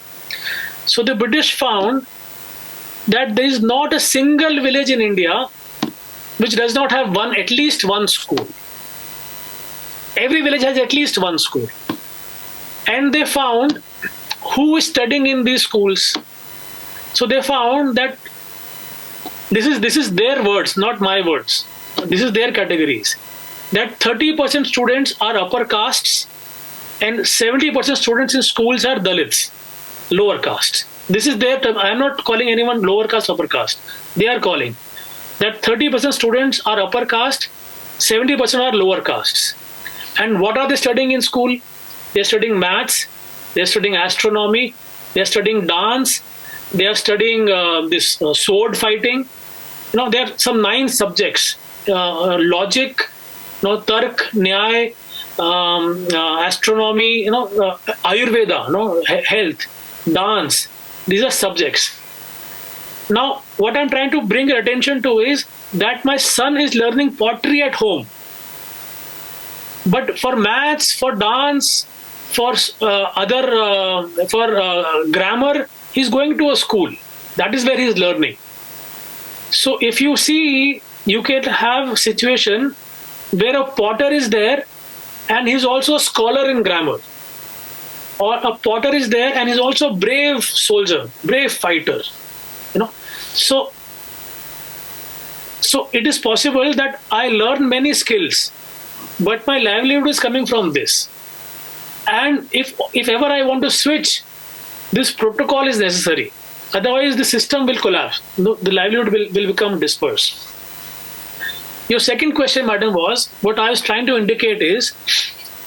So the British found that there is not a single village in India which does not have at least one school. Every village has at least one school. And they found who is studying in these schools. So they found that this is their words, not my words. This is their categories. That 30% students are upper castes and 70% students in schools are Dalits, lower caste. This is their term. I am not calling anyone lower caste, upper caste. They are calling that 30% students are upper caste, 70% are lower castes. And what are they studying in school? They are studying maths, they are studying astronomy, they are studying dance, they are studying this sword fighting. There are some 9 subjects: logic, Tark, Nyay, astronomy, Ayurveda, health, dance. These are subjects. Now, what I'm trying to bring your attention to is that my son is learning pottery at home. But for maths, for dance, for grammar, he's going to a school. That is where he's learning. So if you see, you can have a situation where a potter is there and he's also a scholar in grammar. Or a potter is there and he's also a brave soldier, brave fighter. So it is possible that I learn many skills, but my livelihood is coming from this. And if ever I want to switch, this protocol is necessary. Otherwise, the system will collapse. The livelihood will become dispersed. Your second question, madam, was what I was trying to indicate is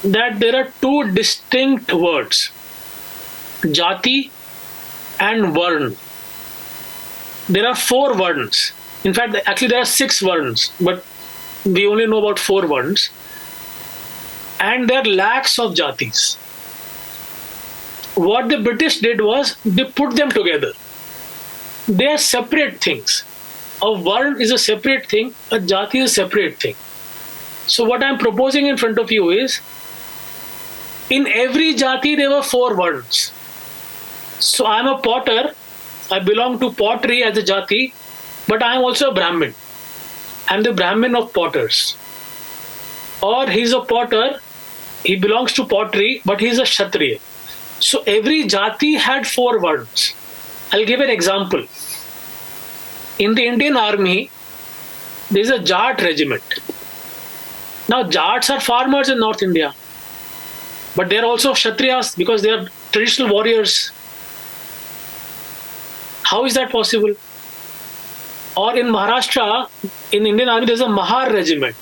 that there are 2 distinct words, jati and varn. There are 4 varns. In fact, actually there are 6 varns, but we only know about 4 varns. And there are lakhs of jatis. What the British did was they put them together. They are separate things. A varn is a separate thing, a jati is a separate thing. So what I'm proposing in front of you is, in every jati there were 4 varns. So I'm a potter, I belong to pottery as a jati, but I'm also a Brahmin. I'm the Brahmin of potters. Or he's a potter, he belongs to pottery, but he's a Kshatriya. So every jati had 4 varns. I'll give an example. In the Indian Army, there is a Jat regiment. Now Jats are farmers in North India, but they are also Kshatriyas because they are traditional warriors. How is that possible? Or in Maharashtra, in Indian Army, there's a Mahar regiment.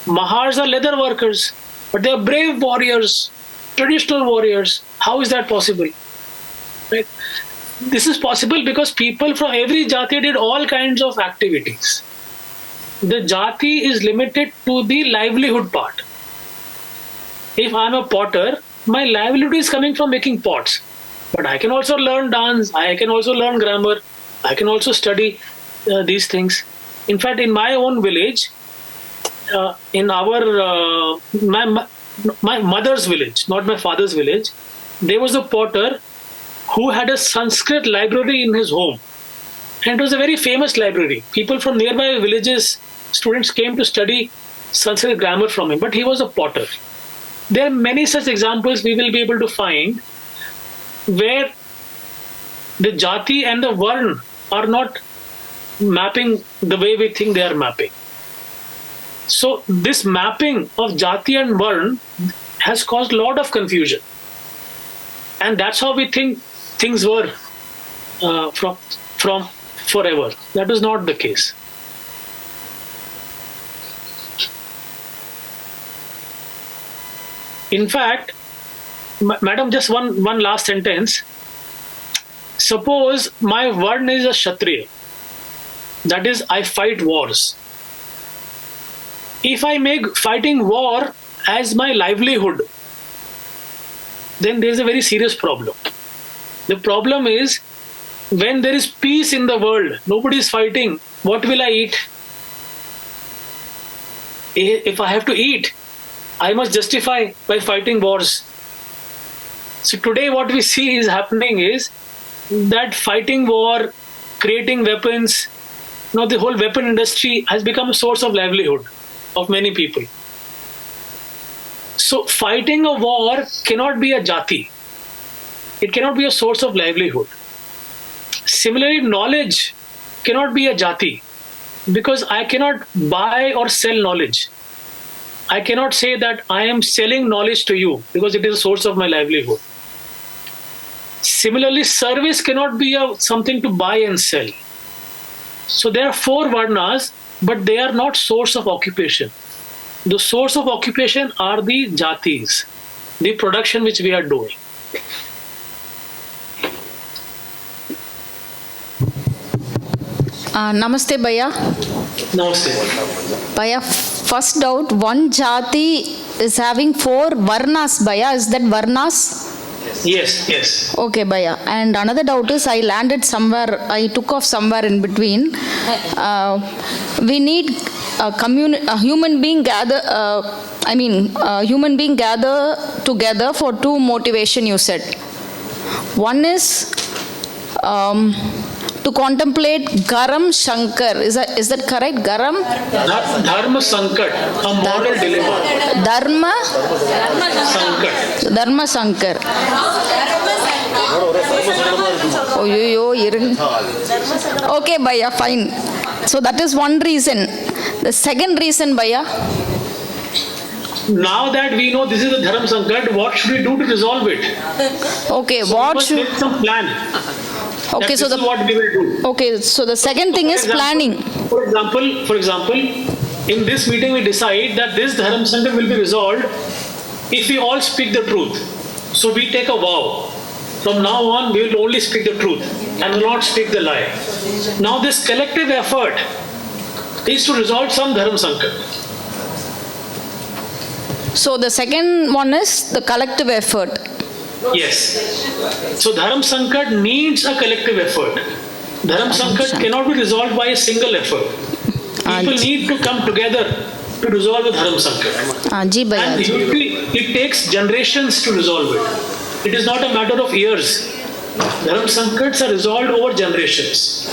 Mahars are leather workers, but they are brave warriors, traditional warriors. How is that possible? Right? This is possible because people from every jati did all kinds of activities. The jati is limited to the livelihood part. If I'm a potter, my livelihood is coming from making pots. But I can also learn dance, I can also learn grammar, I can also study these things. In fact, in my own village, in our my mother's village, not my father's village, there was a potter who had a Sanskrit library in his home. And it was a very famous library. People from nearby villages, students came to study Sanskrit grammar from him, but he was a potter. There are many such examples we will be able to find where the jati and the varn are not mapping the way we think they are mapping. So this mapping of jati and varn has caused a lot of confusion. And that's how we think things were from forever. That is not the case. In fact, madam, just one last sentence. Suppose my varn is a Kshatriya. That is, I fight wars. If I make fighting war as my livelihood, then there is a very serious problem. The problem is, when there is peace in the world, nobody is fighting, what will I eat? If I have to eat, I must justify by fighting wars. So today what we see is happening is that fighting war, creating weapons, the whole weapon industry has become a source of livelihood of many people. So fighting a war cannot be a jati. It cannot be a source of livelihood. Similarly, knowledge cannot be a jati because I cannot buy or sell knowledge. I cannot say that I am selling knowledge to you because it is a source of my livelihood. Similarly, service cannot be something to buy and sell. So there are 4 varnas, but they are not source of occupation. The source of occupation are the jatis, the production which we are doing. Namaste, Bhaiya. Namaste. Bhaiya, first doubt, one jati is having 4 varnas, Bhaiya. Is that varnas? Yes. Okay, Bhaiya. And another doubt is I landed somewhere, I took off somewhere in between. We need a human being gather, human being gather together for 2 motivation, you said. One is to contemplate Garam Shankar. Is that correct? Garam? Dharma Sankat, a moral dilemma. Dharma Shankar. Okay, Bhaiya, fine. So that is one reason. The second reason, Bhaiya. Now that we know this is the Dharma Sankat, what should we do to resolve it? Okay, so what we must should... make some plan. Okay, so this is what we will do. Okay, so the second thing is planning. For example, in this meeting we decide that this Dharma Sankat will be resolved if we all speak the truth. So we take a vow. From now on, we will only speak the truth and will not speak the lie. Now this collective effort is to resolve some Dharma Sankat. So the second one is the collective effort. Yes. So Dharma Sankat needs a collective effort. Dharma Sankat cannot be resolved by a single effort. People need to come together to resolve the Dharma Sankat. And usually it takes generations to resolve it. It is not a matter of years. Dharma Sankats are resolved over generations.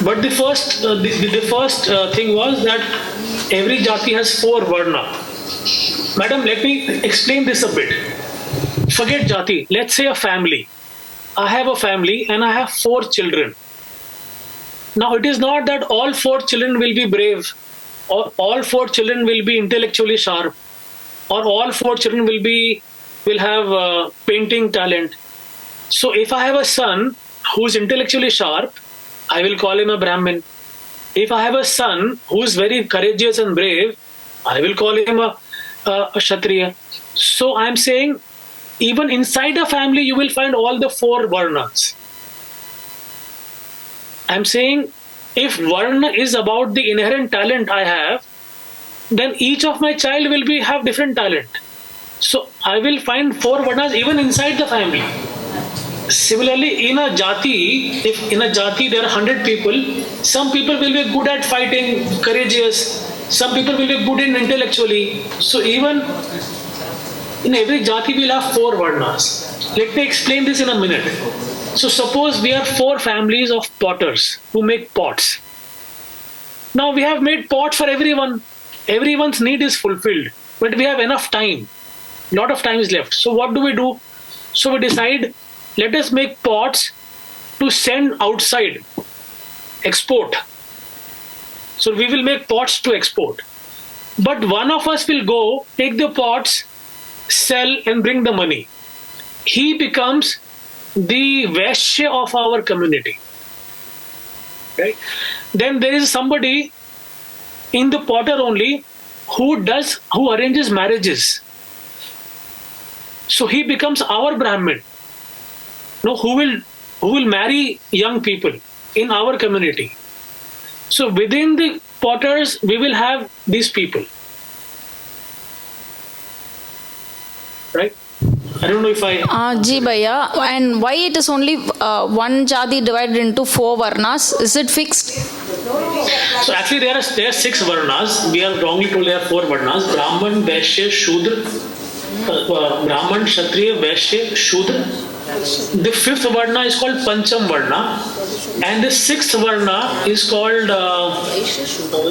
But the first thing was that every jati has 4 varna. Madam, let me explain this a bit. Forget jati. Let's say a family. I have a family and I have 4 children. Now it is not that all 4 children will be brave, or all 4 children will be intellectually sharp, or all 4 children will have painting talent. So if I have a son who is intellectually sharp, I will call him a Brahmin. If I have a son who is very courageous and brave, I will call him a Kshatriya. So I'm saying, even inside a family, you will find all the four Varnas. I'm saying, if Varna is about the inherent talent I have, then each of my child will have different talent. So I will find four Varnas even inside the family. Similarly, in a jati, if in a jati there are 100 people, some people will be good at fighting, courageous. Some people will be good in intellectually. So even in every jati we will have four Varnas. Let me explain this in a minute. So suppose we are four families of potters who make pots. Now we have made pots for everyone. Everyone's need is fulfilled, but we have enough time. Lot of time is left. So what do? So we decide, let us make pots to send outside, export. So we will make pots to export. But one of us will go, take the pots, sell and bring the money. He becomes the Vaishya of our community. Right? Then there is somebody in the potter only who arranges marriages. So he becomes our Brahmin, who will marry young people in our community. So within the potters, we will have these people. Right? I don't know if I... Ji Bhaiya, and why it is only one jati divided into four varnas? Is it fixed? So actually there are 6 varnas. We are wrongly told there are 4 varnas. Brahman, Vaishya, Shudra. Brahman, Kshatriya, Vaishya, Shudra. The 5th varna is called Pancham varna. And the 6th varna is called,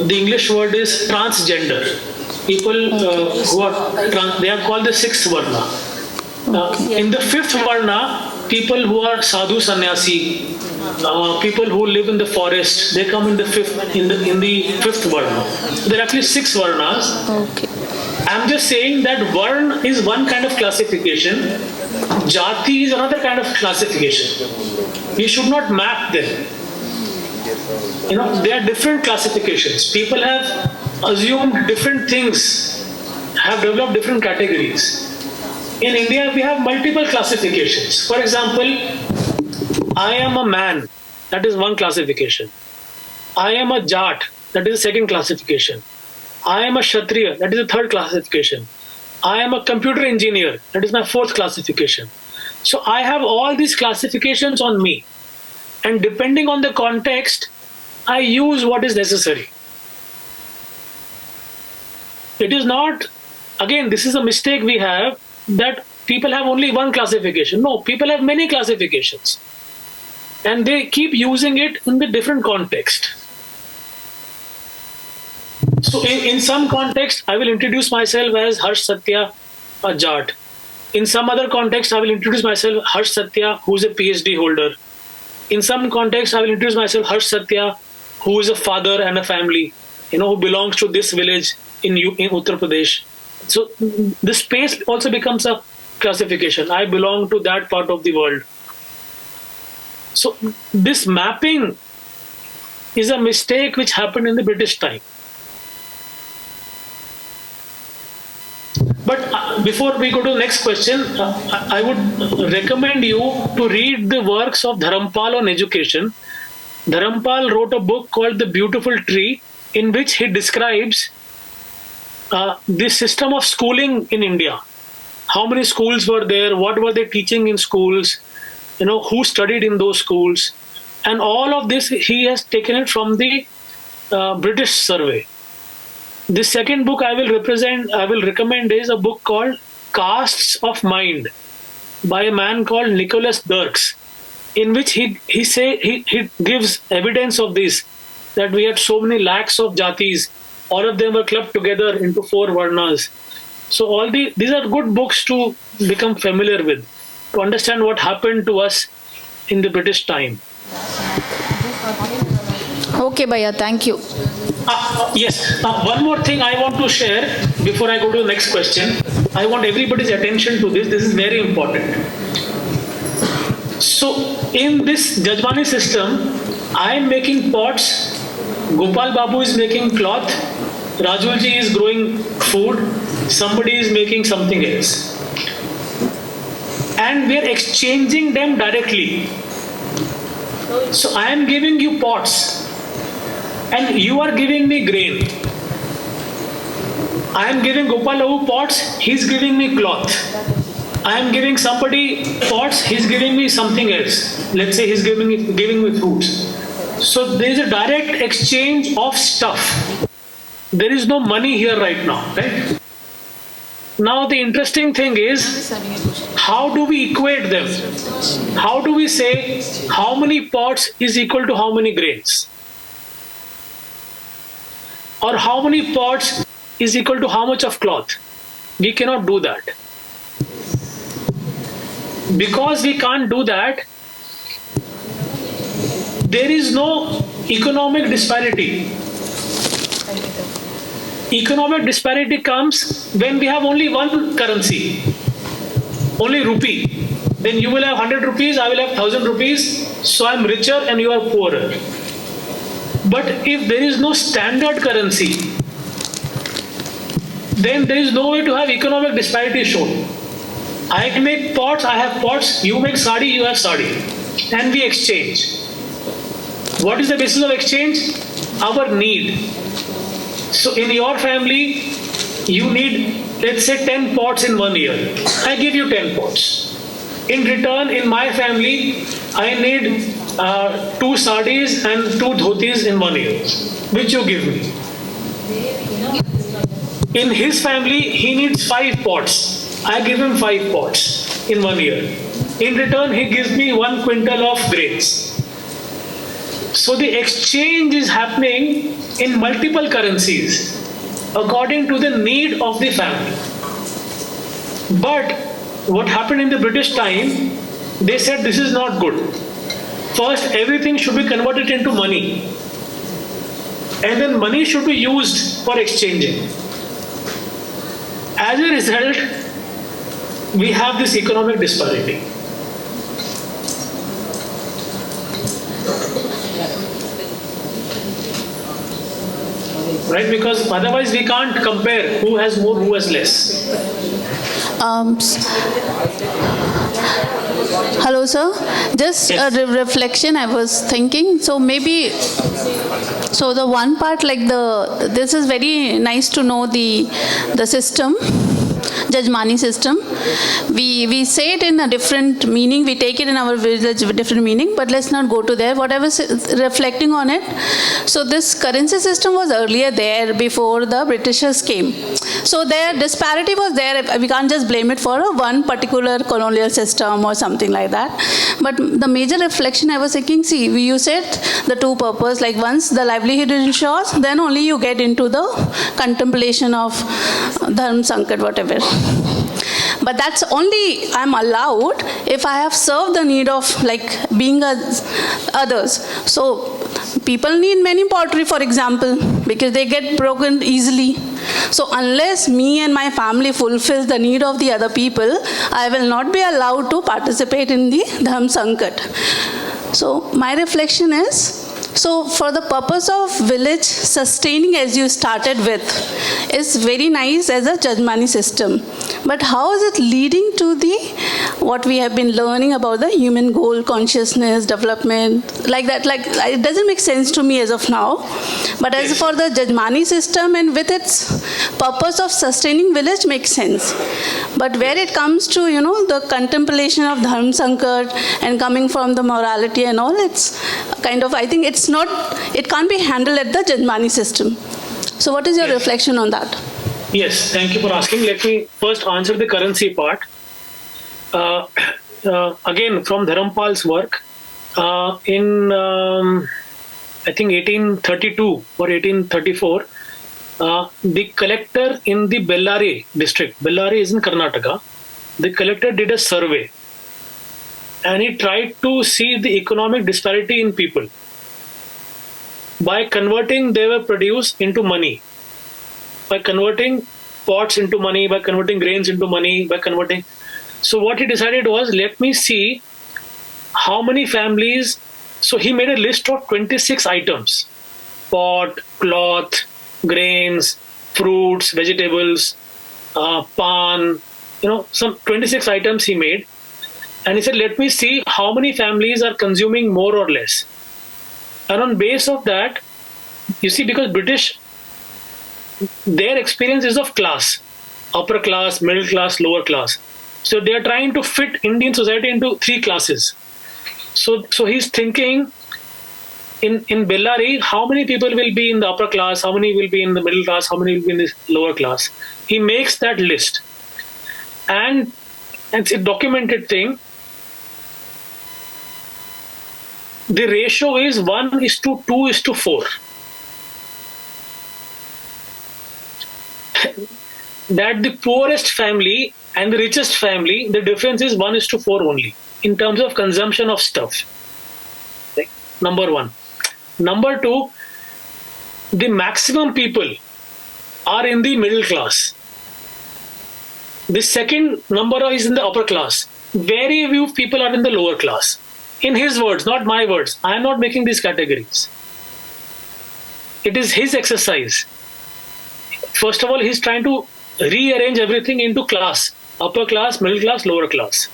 the English word is transgender. People who are they are called the 6th varna. In the 5th varna, people who are sadhu sannyasi, people who live in the forest, they come in the 5th varna. There are actually 6 varnas. Okay. I'm just saying that varna is one kind of classification, jati is another kind of classification. We should not map them. They are different classifications. People have assumed different things, have developed different categories. In India, we have multiple classifications. For example, I am a man, that is one classification. I am a Jat, that is the second classification. I am a Kshatriya, that is the third classification. I am a computer engineer, that is my 4th classification. So I have all these classifications on me. And depending on the context, I use what is necessary. It is not, again, this is a mistake we have, that people have only one classification. No, people have many classifications. And they keep using it in the different context. So in some context, I will introduce myself as Harsh Satya, a Jat. In some other context, I will introduce myself Harsh Satya, who is a PhD holder. In some context, I will introduce myself Harsh Satya, who is a father and a family, who belongs to this village in Uttar Pradesh. So the space also becomes a classification. I belong to that part of the world. So this mapping is a mistake which happened in the British time. But before we go to the next question, I would recommend you to read the works of Dharampal on education. Dharampal wrote a book called The Beautiful Tree, in which he describes the system of schooling in India. How many schools were there? What were they teaching in schools? Who studied in those schools? And all of this, he has taken it from the British survey. The second book I will recommend is a book called Castes of Mind by a man called Nicholas Dirks, in which he gives evidence of this, that we had so many lakhs of jatis, all of them were clubbed together into 4 varnas. So these are good books to become familiar with, to understand what happened to us in the British time. Okay, Bhaiya, thank you. Yes, one more thing I want to share before I go to the next question. I want everybody's attention to this. This is very important. So in this Jajmani system, I am making pots, Gopal Babu is making cloth, Rajulji is growing food, somebody is making something else. And we are exchanging them directly. So I am giving you pots and you are giving me grain. I am giving Gopalavu pots, he is giving me cloth. I am giving somebody pots, he is giving me something else. Let's say he is giving me fruits. So there is a direct exchange of stuff. There is no money here right now, right? Now the interesting thing is, how do we equate them? How do we say how many pots is equal to how many grains? Or how many pots is equal to how much of cloth? We cannot do that. Because we can't do that, there is no economic disparity. Economic disparity comes when we have only one currency, only rupee. Then you will have 100 rupees, I will have 1000 rupees, so I am richer and you are poorer. But if there is no standard currency, then there is no way to have economic disparity shown. I make pots, I have pots, you make sari, you have sari, and we exchange. What is the basis of exchange? Our need. So in your family, you need, let's say, 10 pots in 1 year. I give you 10 pots. In return, in my family, I need 2 saris and 2 dhotis in 1 year, which you give me. In his family, he needs 5 pots. I give him 5 pots in 1 year. In return, he gives me 1 quintal of grains. So the exchange is happening in multiple currencies according to the need of the family. But what happened in the British time, they said this is not good. First, everything should be converted into money. And then money should be used for exchanging. As a result, we have this economic disparity. Right? Because otherwise we can't compare who has more, who has less. Hello, sir. Just Yes. a reflection I was thinking. So maybe, so the one part, like this is very nice to know the system, Jajmani system. We say it in a different meaning. We take it in our village with different meaning. But let's not go to there. What I was reflecting on it. So this currency system was earlier there before the Britishers came. So their disparity was there. We can't just blame it for one particular colonial system or something like that. But the major reflection I was thinking, see, you said the two purpose, like once the livelihood is ensured, then only you get into the contemplation of dharma sankat, whatever. But that's only I'm allowed if I have served the need of like being others. So people need many pottery, for example, because they get broken easily. So unless me and my family fulfills the need of the other people, I will not be allowed to participate in the Dharma Sankat. So my reflection is, so for the purpose of village sustaining, as you started with, is very nice as a Jajmani system. But how is it leading to the, what we have been learning about the human goal, consciousness, development, like that, like it doesn't make sense to me as of now. But as for the Jajmani system and with its purpose of sustaining village makes sense. But where it comes to, the contemplation of Dharma Sankat and coming from the morality and all, it's kind of, I think it can't be handled at the Jajmani system. So what is your reflection on that? Yes, thank you for asking. Let me first answer the currency part. Again, from Dharampal's work, in I think 1832 or 1834, the collector in the Bellary district, Bellary is in Karnataka, the collector did a survey and he tried to see the economic disparity in people. By converting, they were produced into money. By converting pots into money, by converting grains into money, by converting. So what he decided was, let me see how many families. So he made a list of 26 items: pot, cloth, grains, fruits, vegetables, pan, some 26 items he made. And he said, let me see how many families are consuming more or less. And on base of that, you see, because British, their experience is of class, upper class, middle class, lower class. So they are trying to fit Indian society into 3 classes. So he's thinking, in Bellary, how many people will be in the upper class, how many will be in the middle class, how many will be in the lower class. He makes that list. And it's a documented thing. The ratio is 1:2:4. That the poorest family and the richest family, the difference is 1:4 only in terms of consumption of stuff. Right? Number 1. Number 2, the maximum people are in the middle class. The second number is in the upper class. Very few people are in the lower class. In his words, not my words. I am not making these categories. It is his exercise. First of all, he's trying to rearrange everything into class. Upper class, middle class, lower class.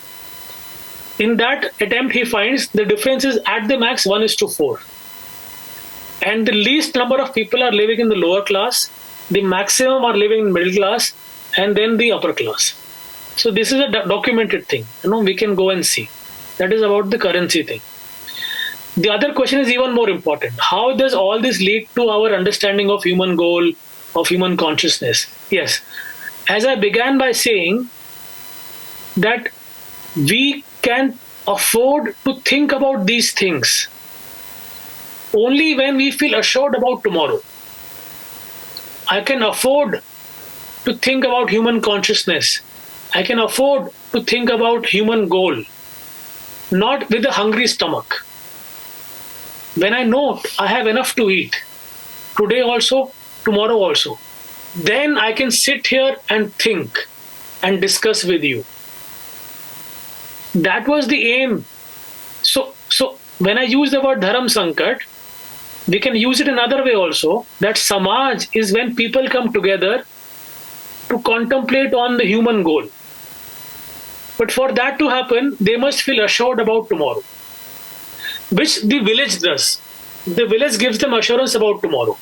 In that attempt, he finds the difference is at the max 1:4. And the least number of people are living in the lower class. The maximum are living in middle class, and then the upper class. So this is a documented thing. We can go and see. That is about the currency thing. The other question is even more important. How does all this lead to our understanding of human goal, of human consciousness? Yes. As I began by saying that we can afford to think about these things only when we feel assured about tomorrow. I can afford to think about human consciousness. I can afford to think about human goal, not with a hungry stomach. When I know I have enough to eat, today also, tomorrow also, then I can sit here and think and discuss with you. That was the aim. So when I use the word Dharam Sankat, we can use it another way also, that Samaj is when people come together to contemplate on the human goal. But for that to happen, they must feel assured about tomorrow, which the village does. The village gives them assurance about tomorrow.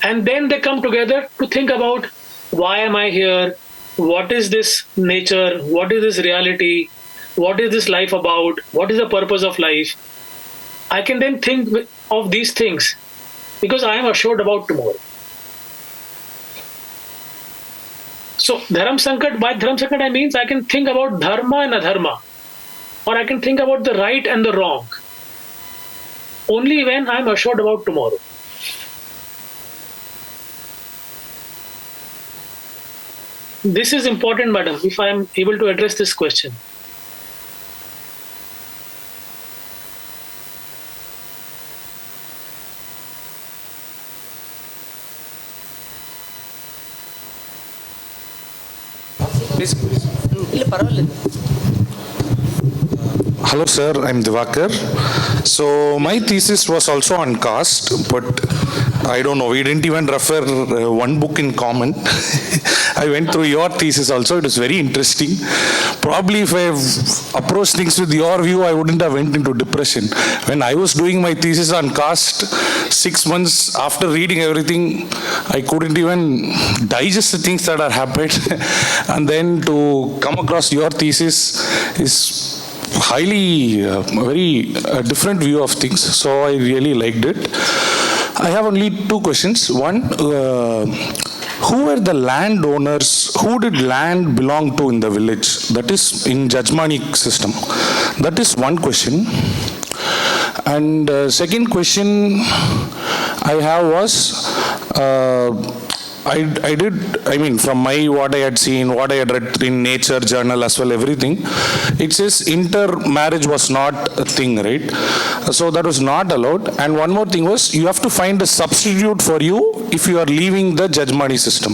And then they come together to think about, why am I here? What is this nature? What is this reality? What is this life about? What is the purpose of life? I can then think of these things because I am assured about tomorrow. So Dharam Sankat, by Dharam Sankat I mean I can think about dharma and adharma, or I can think about the right and the wrong, only when I am assured about tomorrow. This is important, madam, if I am able to address this question. Hello sir, I'm Divakar. So my thesis was also on caste, but I don't know, we didn't even refer one book in common. I went through your thesis also, it was very interesting. Probably if I approached things with your view, I wouldn't have went into depression. When I was doing my thesis on caste, 6 months after reading everything, I couldn't even digest the things that had happened. And then to come across your thesis is highly, very different view of things. So I really liked it. I have only 2 questions. One, who were the landowners? Who did land belong to in the village? That is in Jajmani system. That is one question. And second question I have was, from what I had seen, what I had read in Nature journal as well, everything, it says intermarriage was not a thing, right? So that was not allowed. And one more thing was, you have to find a substitute for you if you are leaving the Jajmani system.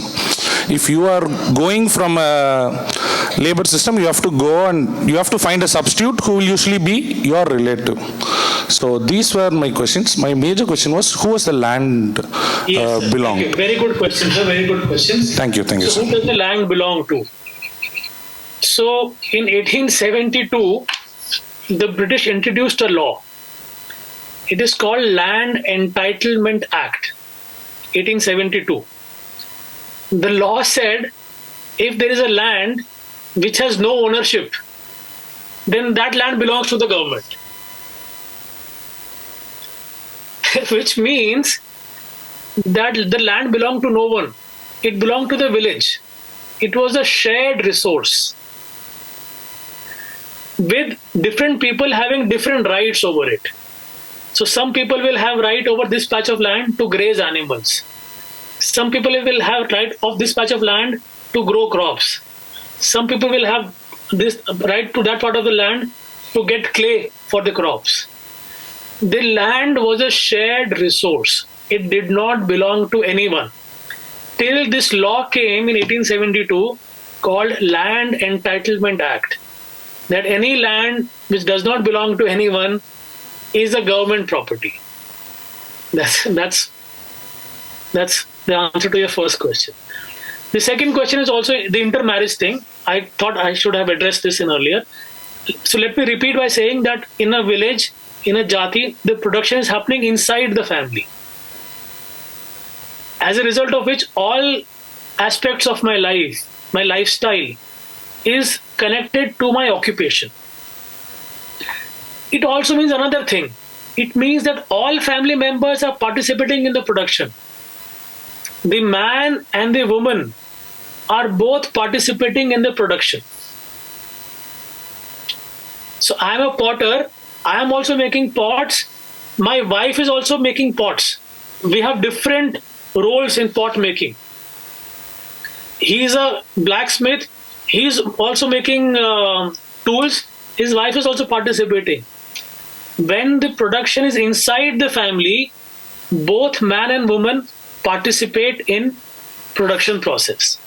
If you are going from a labor system, you have to go and you have to find a substitute who will usually be your relative. So these were my questions. My major question was, who was the land belong? Okay. Very good question, sir. Very good questions. Thank you, So sir. who does the land belong to? So in 1872, the British introduced a law. It is called Land Entitlement Act, 1872. The law said if there is a land which has no ownership, then that land belongs to the government. Which means that the land belonged to no one. It belonged to the village. It was a shared resource with different people having different rights over it. So some people will have right over this patch of land to graze animals. Some people will have right of this patch of land to grow crops. Some people will have this right to that part of the land to get clay for the crops. The land was a shared resource. It did not belong to anyone. Till this law came in 1872 called Land Entitlement Act, that any land which does not belong to anyone is a government property. That's the answer to your first question. The second question is also the intermarriage thing. I thought I should have addressed this in earlier. So let me repeat by saying that in a village, in a jati, the production is happening inside the family. As a result of which all aspects of my life, my lifestyle is connected to my occupation. It also means another thing. It means that all family members are participating in the production. The man and the woman are both participating in the production. So I am a potter. I am also making pots. My wife is also making pots. We have different roles in pot making. He is a blacksmith. He is also making tools. His wife is also participating. When the production is inside the family, both man and woman participate in production process.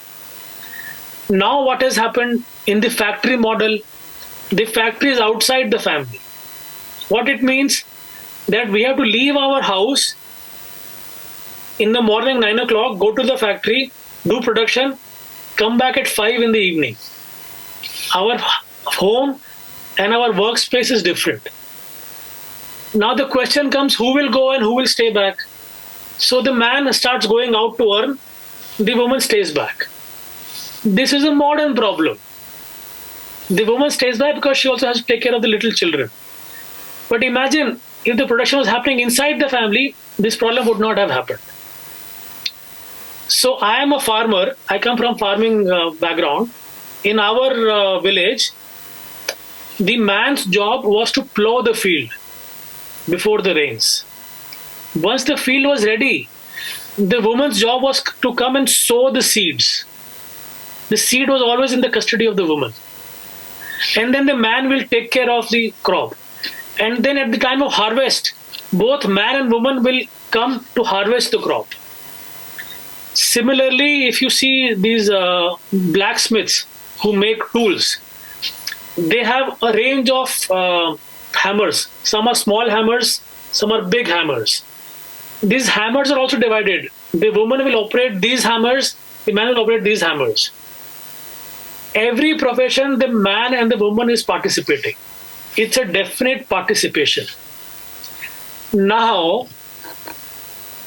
Now what has happened in the factory model? The factory is outside the family. What it means that we have to leave our house in the morning 9 o'clock, go to the factory, do production, come back at 5 in the evening. Our home and our workspace is different. Now the question comes, who will go and who will stay back? So the man starts going out to earn, the woman stays back. This is a modern problem. The woman stays back because she also has to take care of the little children. But imagine if the production was happening inside the family, this problem would not have happened. So I am a farmer. I come from farming background. In our village, the man's job was to plow the field before the rains. Once the field was ready, the woman's job was to come and sow the seeds. The seed was always in the custody of the woman. And then the man will take care of the crop. And then at the time of harvest, both man and woman will come to harvest the crop. Similarly, if you see these blacksmiths who make tools, they have a range of hammers. Some are small hammers, some are big hammers. These hammers are also divided. The woman will operate these hammers, the man will operate these hammers. Every profession, the man and the woman is participating. It's a definite participation. Now,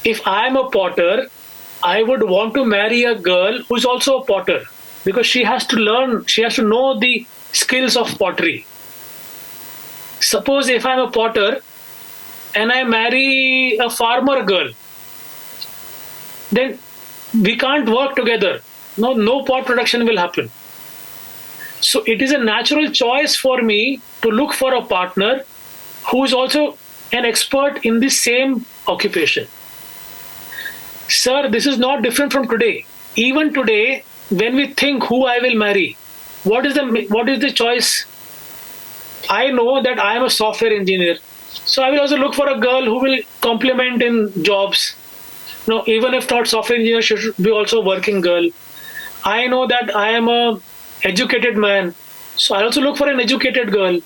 if I am a potter, I would want to marry a girl who is also a potter, because she has to learn, she has to know the skills of pottery. Suppose if I'm a potter and I marry a farmer girl, then we can't work together. No pot production will happen. So it is a natural choice for me to look for a partner who is also an expert in the same occupation. Sir, this is not different from today. Even today, when we think who I will marry, what is the choice? I know that I am a software engineer. So I will also look for a girl who will complement in jobs. Even if not software engineer, she should be also a working girl. I know that I am a educated man. So I also look for an educated girl.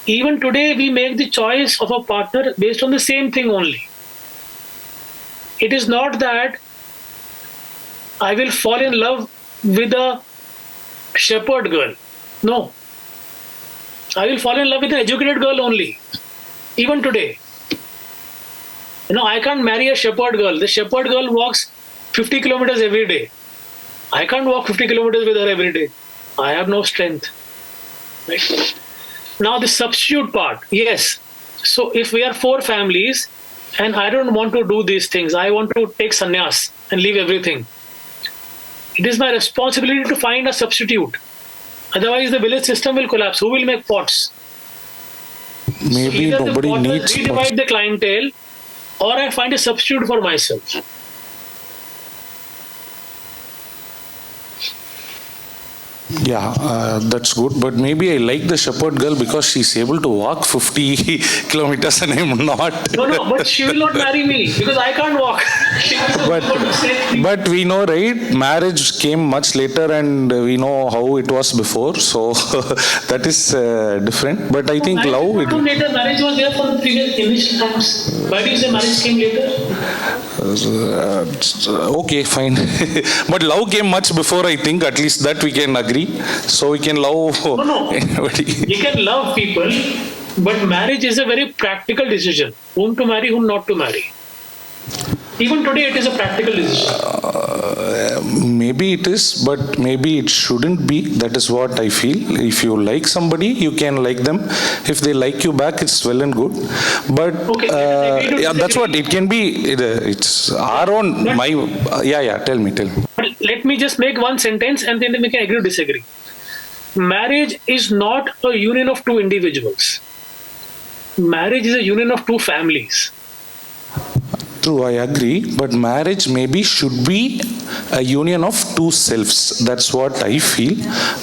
Even today, we make the choice of a partner based on the same thing only. It is not that I will fall in love with a shepherd girl. No. I will fall in love with an educated girl only. Even today. I can't marry a shepherd girl. The shepherd girl walks 50 kilometers every day. I can't walk 50 kilometers with her every day. I have no strength. Right? Now the substitute part. Yes. So if we are 4 families and I don't want to do these things, I want to take sannyas and leave everything. It is my responsibility to find a substitute. Otherwise the village system will collapse. Who will make pots? Maybe So nobody either the needs potters redivide the clientele, or I find a substitute for myself. Yeah, that's good. But maybe I like the shepherd girl because she's able to walk 50 kilometers and I'm not. No, but she will not marry me because I can't walk. She will But we know, right? Marriage came much later and we know how it was before. So that is different. But I think love. Later, marriage was there from the previous initial times. Why do you say marriage came later? Okay, fine. But love came much before, I think. At least that we can agree. So we can love anybody. You can love people, but marriage is a very practical decision. Whom to marry, whom not to marry. Even today, it is a practical decision. Maybe it is, but maybe it shouldn't be. That is what I feel. If you like somebody, you can like them. If they like you back, it's well and good. But yeah, that's what it can be. It's our own. Tell me. But let me just make one sentence and then we can agree or disagree. Marriage is not a union of 2 individuals. Marriage is a union of 2 families. True, I agree. But marriage maybe should be a union of 2 selves. That's what I feel.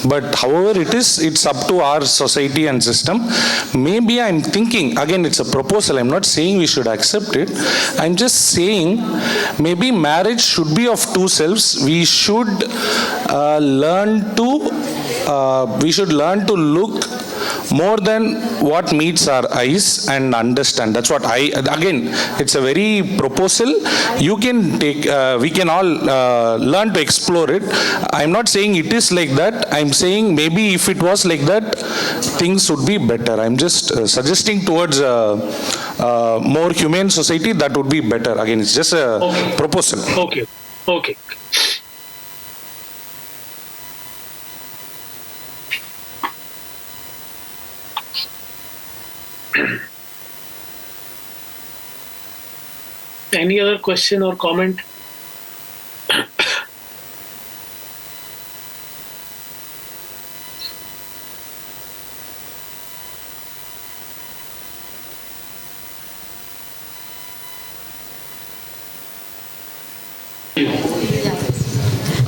But however it is, it's up to our society and system. Maybe I'm thinking, again, it's a proposal. I'm not saying we should accept it. I'm just saying maybe marriage should be of 2 selves. We should learn to look more than what meets our eyes and understand. That's what it's a very proposal. You can take, we can all learn to explore it. I'm not saying it is like that. I'm saying maybe if it was like that, things would be better. I'm just suggesting towards a more humane society that would be better. Again, it's just a proposal. Okay. Any other question or comment?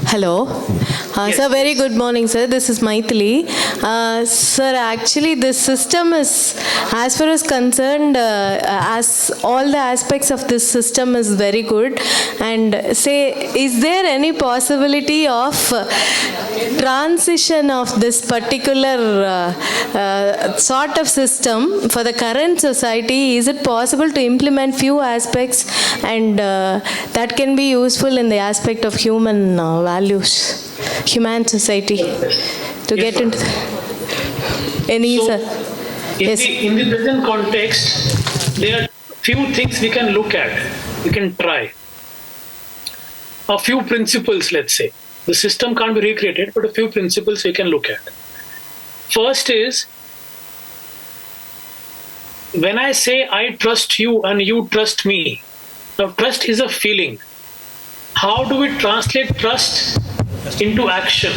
Hello. Sir, very good morning, sir. This is Maithili. Sir, actually, this system is, as far as concerned, as all the aspects of this system is very good. And is there any possibility of transition of this particular sort of system for the current society? Is it possible to implement few aspects and that can be useful in the aspect of human values? Human society to get into any in the present context, there are few things we can look at, we can try. A few principles, let's say. The system can't be recreated, but a few principles we can look at. First is, when I say I trust you and you trust me, now trust is a feeling. How do we translate trust into action?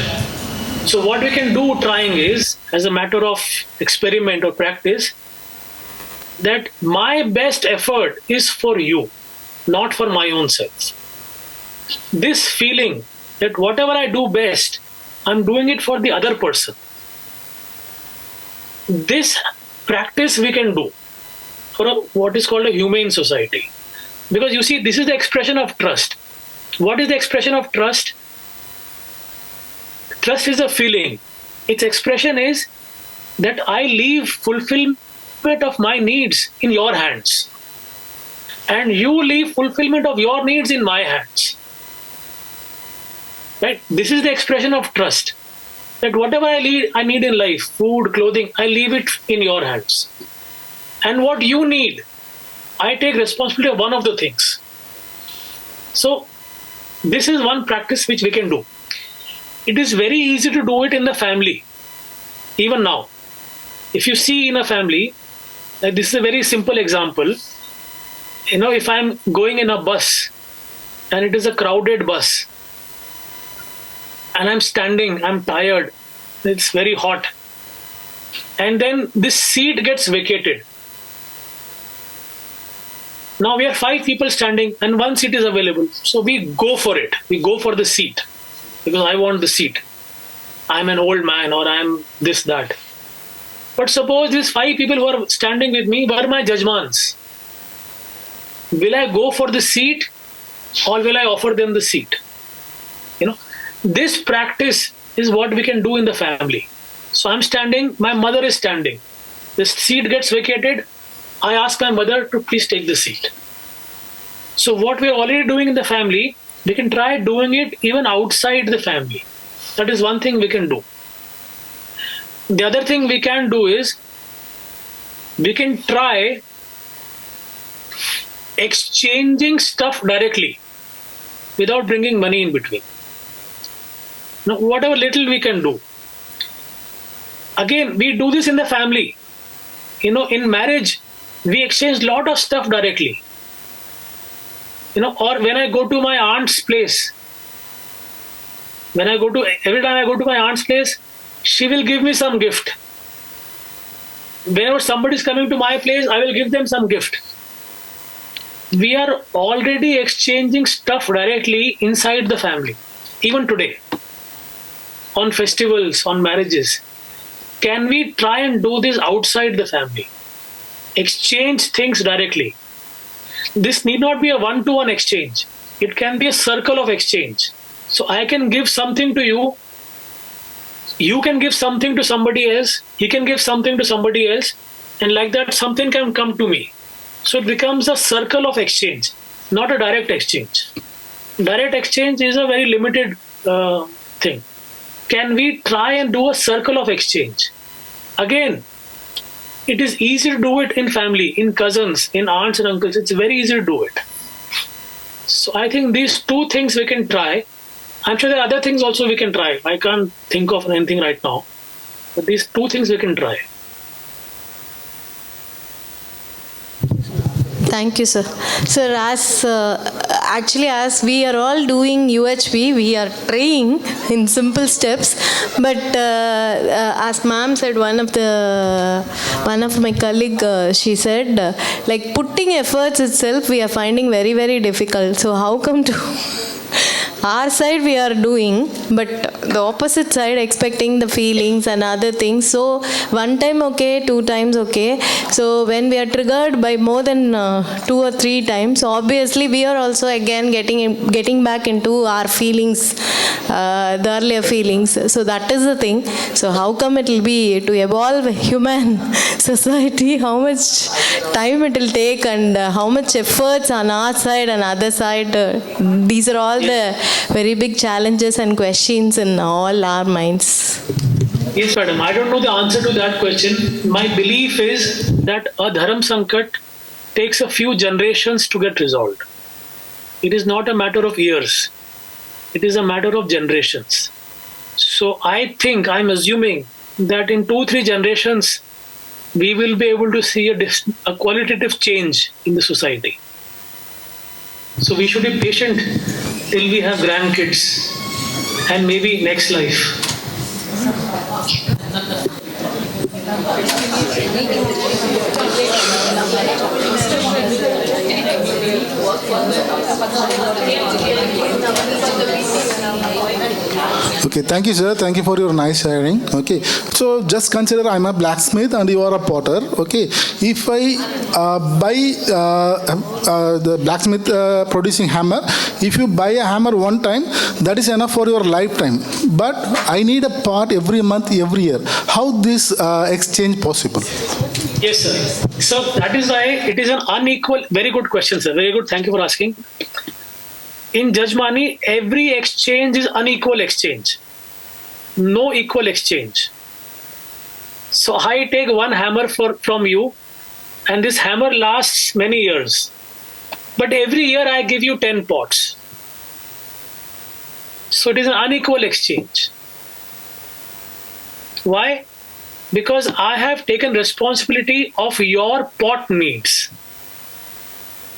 So what we can do trying is, as a matter of experiment or practice, that my best effort is for you, not for my own self. This feeling that whatever I do best, I'm doing it for the other person. This practice we can do for what is called a humane society. Because you see, this is the expression of trust. What is the expression of trust? Trust is a feeling. Its expression is that I leave fulfillment of my needs in your hands, and you leave fulfillment of your needs in my hands. Right? This is the expression of trust. That whatever I need in life, food, clothing, I leave it in your hands. And what you need, I take responsibility of one of the things. So this is one practice which we can do. It is very easy to do it in the family, even now. If you see in a family, like this is a very simple example. If I'm going in a bus and it is a crowded bus, and I'm standing, I'm tired, it's very hot, and then this seat gets vacated. Now we are 5 people standing and 1 seat is available. So we go for it. We go for the seat because I want the seat. I'm an old man or I'm this, that. But suppose these 5 people who are standing with me were my judgmans. Will I go for the seat or will I offer them the seat? This practice is what we can do in the family. So I'm standing, my mother is standing. The seat gets vacated. I ask my mother to please take the seat. So what we're already doing in the family, we can try doing it even outside the family. That is one thing we can do. The other thing we can do is, we can try exchanging stuff directly without bringing money in between. Now, whatever little we can do. Again, we do this in the family. In marriage, we exchange a lot of stuff directly. Or when I go to my aunt's place, every time I go to my aunt's place, she will give me some gift. Whenever somebody is coming to my place, I will give them some gift. We are already exchanging stuff directly inside the family, even today. On festivals, on marriages. Can we try and do this outside the family? Exchange things directly. This need not be a one-to-one exchange. It can be a circle of exchange. So I can give something to you. You can give something to somebody else. He can give something to somebody else. And like that, something can come to me. So it becomes a circle of exchange, not a direct exchange. Direct exchange is a very limited thing. Can we try and do a circle of exchange? Again, it is easy to do it in family, in cousins, in aunts and uncles. It's very easy to do it. So I think these 2 things we can try. I'm sure there are other things also we can try. I can't think of anything right now. But these 2 things we can try. Thank you, sir. Sir, as we are all doing UHV, we are trying in simple steps. But as ma'am said, one of my colleague, she said, like putting efforts itself, we are finding very, very difficult. So how come to our side we are doing, but the opposite side expecting the feelings and other things. So 1 time okay, 2 times okay. So when we are triggered by more than 2 or 3 times, obviously we are also again getting back into our feelings, the earlier feelings. So that is the thing. So how come it will be to evolve human society? How much time it will take and how much efforts on our side and other side? These are all the very big challenges and questions in all our minds. Yes, madam. I don't know the answer to that question. My belief is that a Dharam Sankat takes a few generations to get resolved. It is not a matter of years. It is a matter of generations. So I'm assuming that in 2-3 generations, we will be able to see a qualitative change in the society. So we should be patient till we have grandkids and maybe next life. Okay, thank you, sir. Thank you for your nice sharing. Okay, so just consider I'm a blacksmith and you are a potter. Okay, if I buy the blacksmith producing hammer, if you buy a hammer one time, that is enough for your lifetime. But I need a part every month, every year. How this exchange possible? Yes, sir. So that is why it is an unequal. Very good question, sir. Very good. Thank you for asking. In Jajmani, every exchange is unequal exchange. No equal exchange. So I take one hammer from you, and this hammer lasts many years. But every year I give you 10 pots. So it is an unequal exchange. Why? Because I have taken responsibility of your pot needs.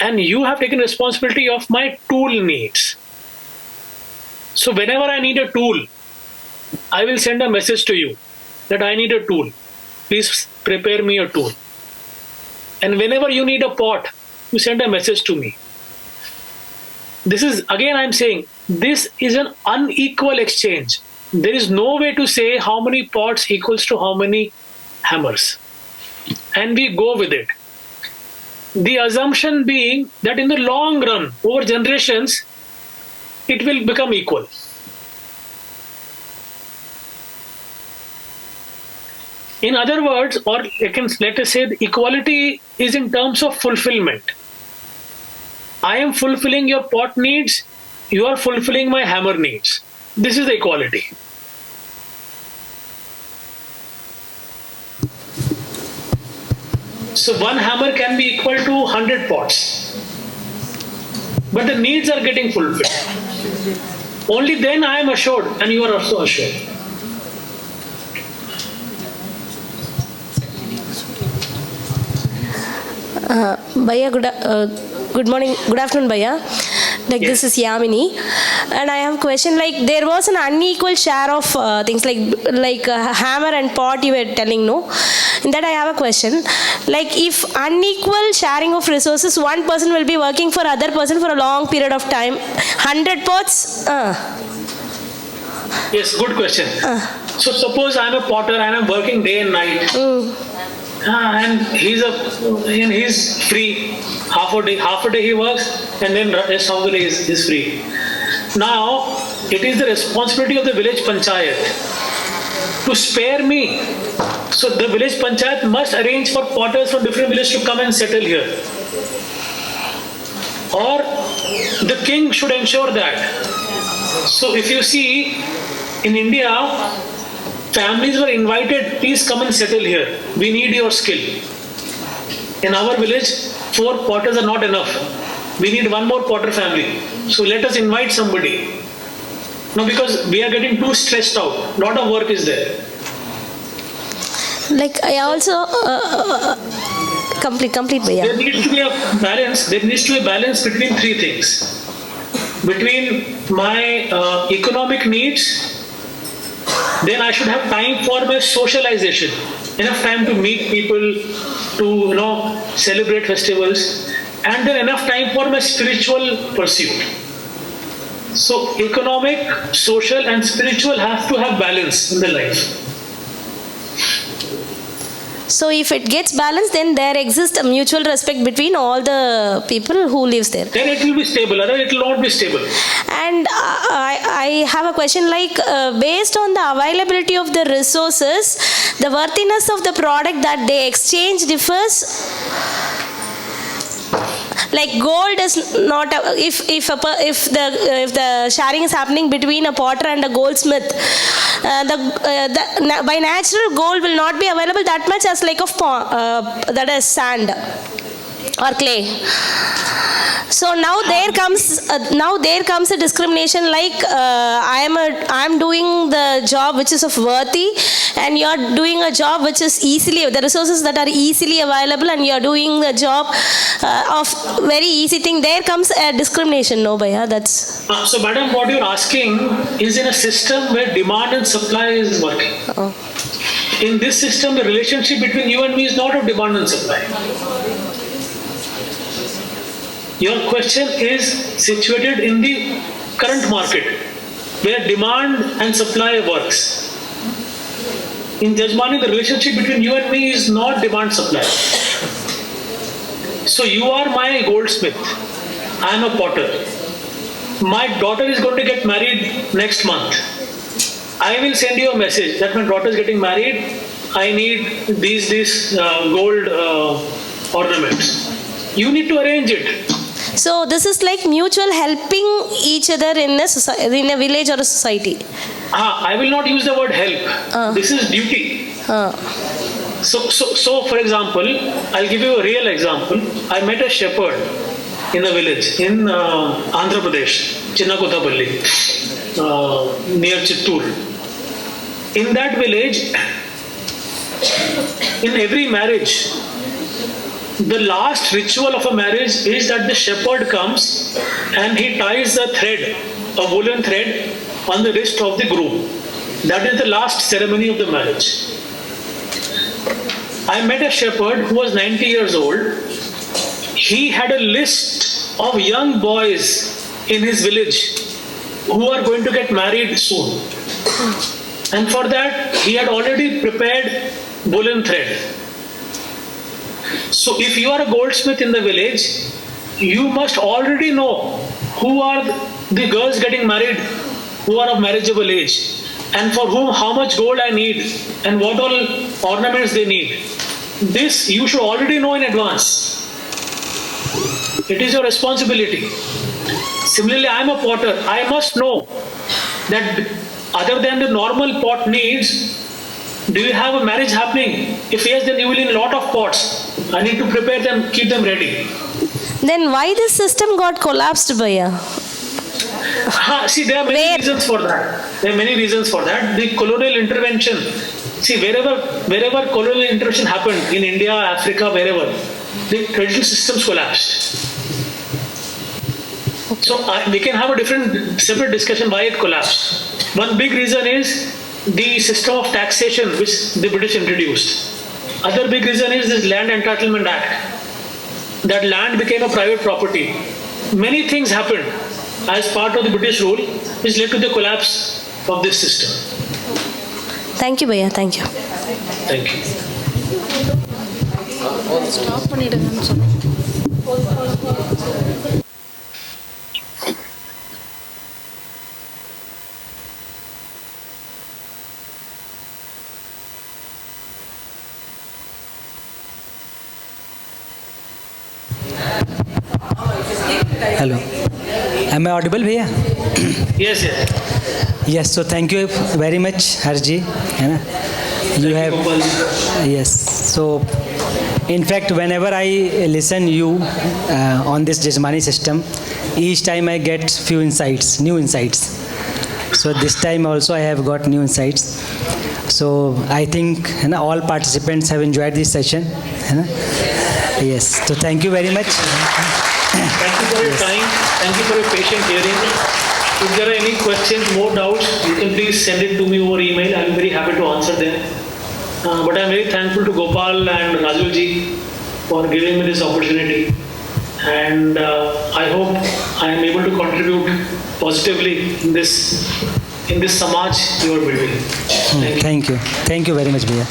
And you have taken responsibility of my tool needs. So whenever I need a tool, I will send a message to you that I need a tool. Please prepare me a tool. And whenever you need a pot, you send a message to me. This is, again I'm saying, this is an unequal exchange. There is no way to say how many pots equals to how many hammers. And we go with it. The assumption being that in the long run, over generations, it will become equal. In other words, or let us say the equality is in terms of fulfillment. I am fulfilling your pot needs, you are fulfilling my hammer needs. This is the equality. So one hammer can be equal to 100 pots. But the needs are getting fulfilled. Only then I am assured and you are also assured. Bhaiya, good morning, good afternoon, Bhaiya. Like Yes. this is Yamini, and I have a question. Like there was an unequal share of things like hammer and pot. You were telling, no? In that I have a question. Like if unequal sharing of resources, one person will be working for other person for a long period of time. 100 pots. Yes, good question. So suppose I am a potter and I am working day and night. And he's free. Half a day he works, and then rest of the day is free. Now it is the responsibility of the village panchayat to spare me. So the village panchayat must arrange for potters from different villages to come and settle here. Or the king should ensure that. So if you see in India, families were invited, please come and settle here. We need your skill. In our village, 4 potters are not enough. We need one more potter family. So let us invite somebody. No, because we are getting too stressed out. Lot of work is there. Like I also complete, Bhaiya. There needs to be a balance. There needs to be a balance between 3 things. Between my economic needs, then I should have time for my socialization, enough time to meet people, to celebrate festivals, and then enough time for my spiritual pursuit. So economic, social, and spiritual have to have balance in the life. So if it gets balanced, then there exists a mutual respect between all the people who lives there. Then it will be stable, otherwise it will not be stable. And I have a question, like based on the availability of the resources, the worthiness of the product that they exchange differs. Like gold is not if the sharing is happening between a potter and a goldsmith, by natural gold will not be available that much as like of that is sand or clay. So now there comes a discrimination, like I am doing the job which is of worthy, and you are doing a job which is the resources that are easily available, and you are doing the job of very easy thing. There comes a discrimination, no, Bhaiya, that's. So madam, what you are asking is in a system where demand and supply is working. In this system, the relationship between you and me is not of demand and supply. Your question is situated in the current market. where demand and supply works. In Jajmani, the relationship between you and me is not demand-supply. So you are my goldsmith. I am a potter. My daughter is going to get married next month. I will send you a message that my daughter is getting married. I need these gold ornaments. You need to arrange it. So this is like mutual helping each other in a village or a society. I will not use the word help. This is duty. So for example, I'll give you a real example. I met a shepherd in a village in Andhra Pradesh, Chinnakotapalli, near Chittoor. In that village, in every marriage, the last ritual of a marriage is that the shepherd comes and he ties a thread, a woolen thread, on the wrist of the groom. That is the last ceremony of the marriage. I met a shepherd who was 90 years old. He had a list of young boys in his village who are going to get married soon. And for that, he had already prepared woolen thread. So if you are a goldsmith in the village, you must already know who are the girls getting married who are of marriageable age, and for whom how much gold I need and what all ornaments they need. This you should already know in advance. It is your responsibility. Similarly, I am a potter. I must know that other than the normal pot needs, do you have a marriage happening? If yes, then you will need a lot of pots. I need to prepare them, keep them ready. Then why this system got collapsed, Bhaiya? See, there are many reasons for that. There are many reasons for that. The colonial intervention. See, wherever colonial intervention happened, in India, Africa, wherever, the traditional systems collapsed. So we can have a separate discussion why it collapsed. One big reason is the system of taxation which the British introduced. Other big reason is this Land Entitlement Act. That land became a private property. Many things happened as part of the British rule which led to the collapse of this system. Thank you, Bhaiya. Thank you. Thank you. Stop பண்ணிடுங்கன்னு சொல்லு. Hello. Am I audible, Bhaiya? Yes, yes. Yes, so thank you very much, Harji. You have, yes. So, in fact, whenever I listen you on this Jajmani system, each time I get few insights, new insights. So this time also I have got new insights. So I think all participants have enjoyed this session. Yes, so thank you very much. Thank you for your time. Thank you for your patient hearing. If there are any questions, more doubts, you can please send it to me over email. I will be very happy to answer them. But I am very thankful to Gopal and Rajul ji for giving me this opportunity. And I hope I am able to contribute positively in this Samaj you are building. Thank you. Thank you very much, Bhaiya.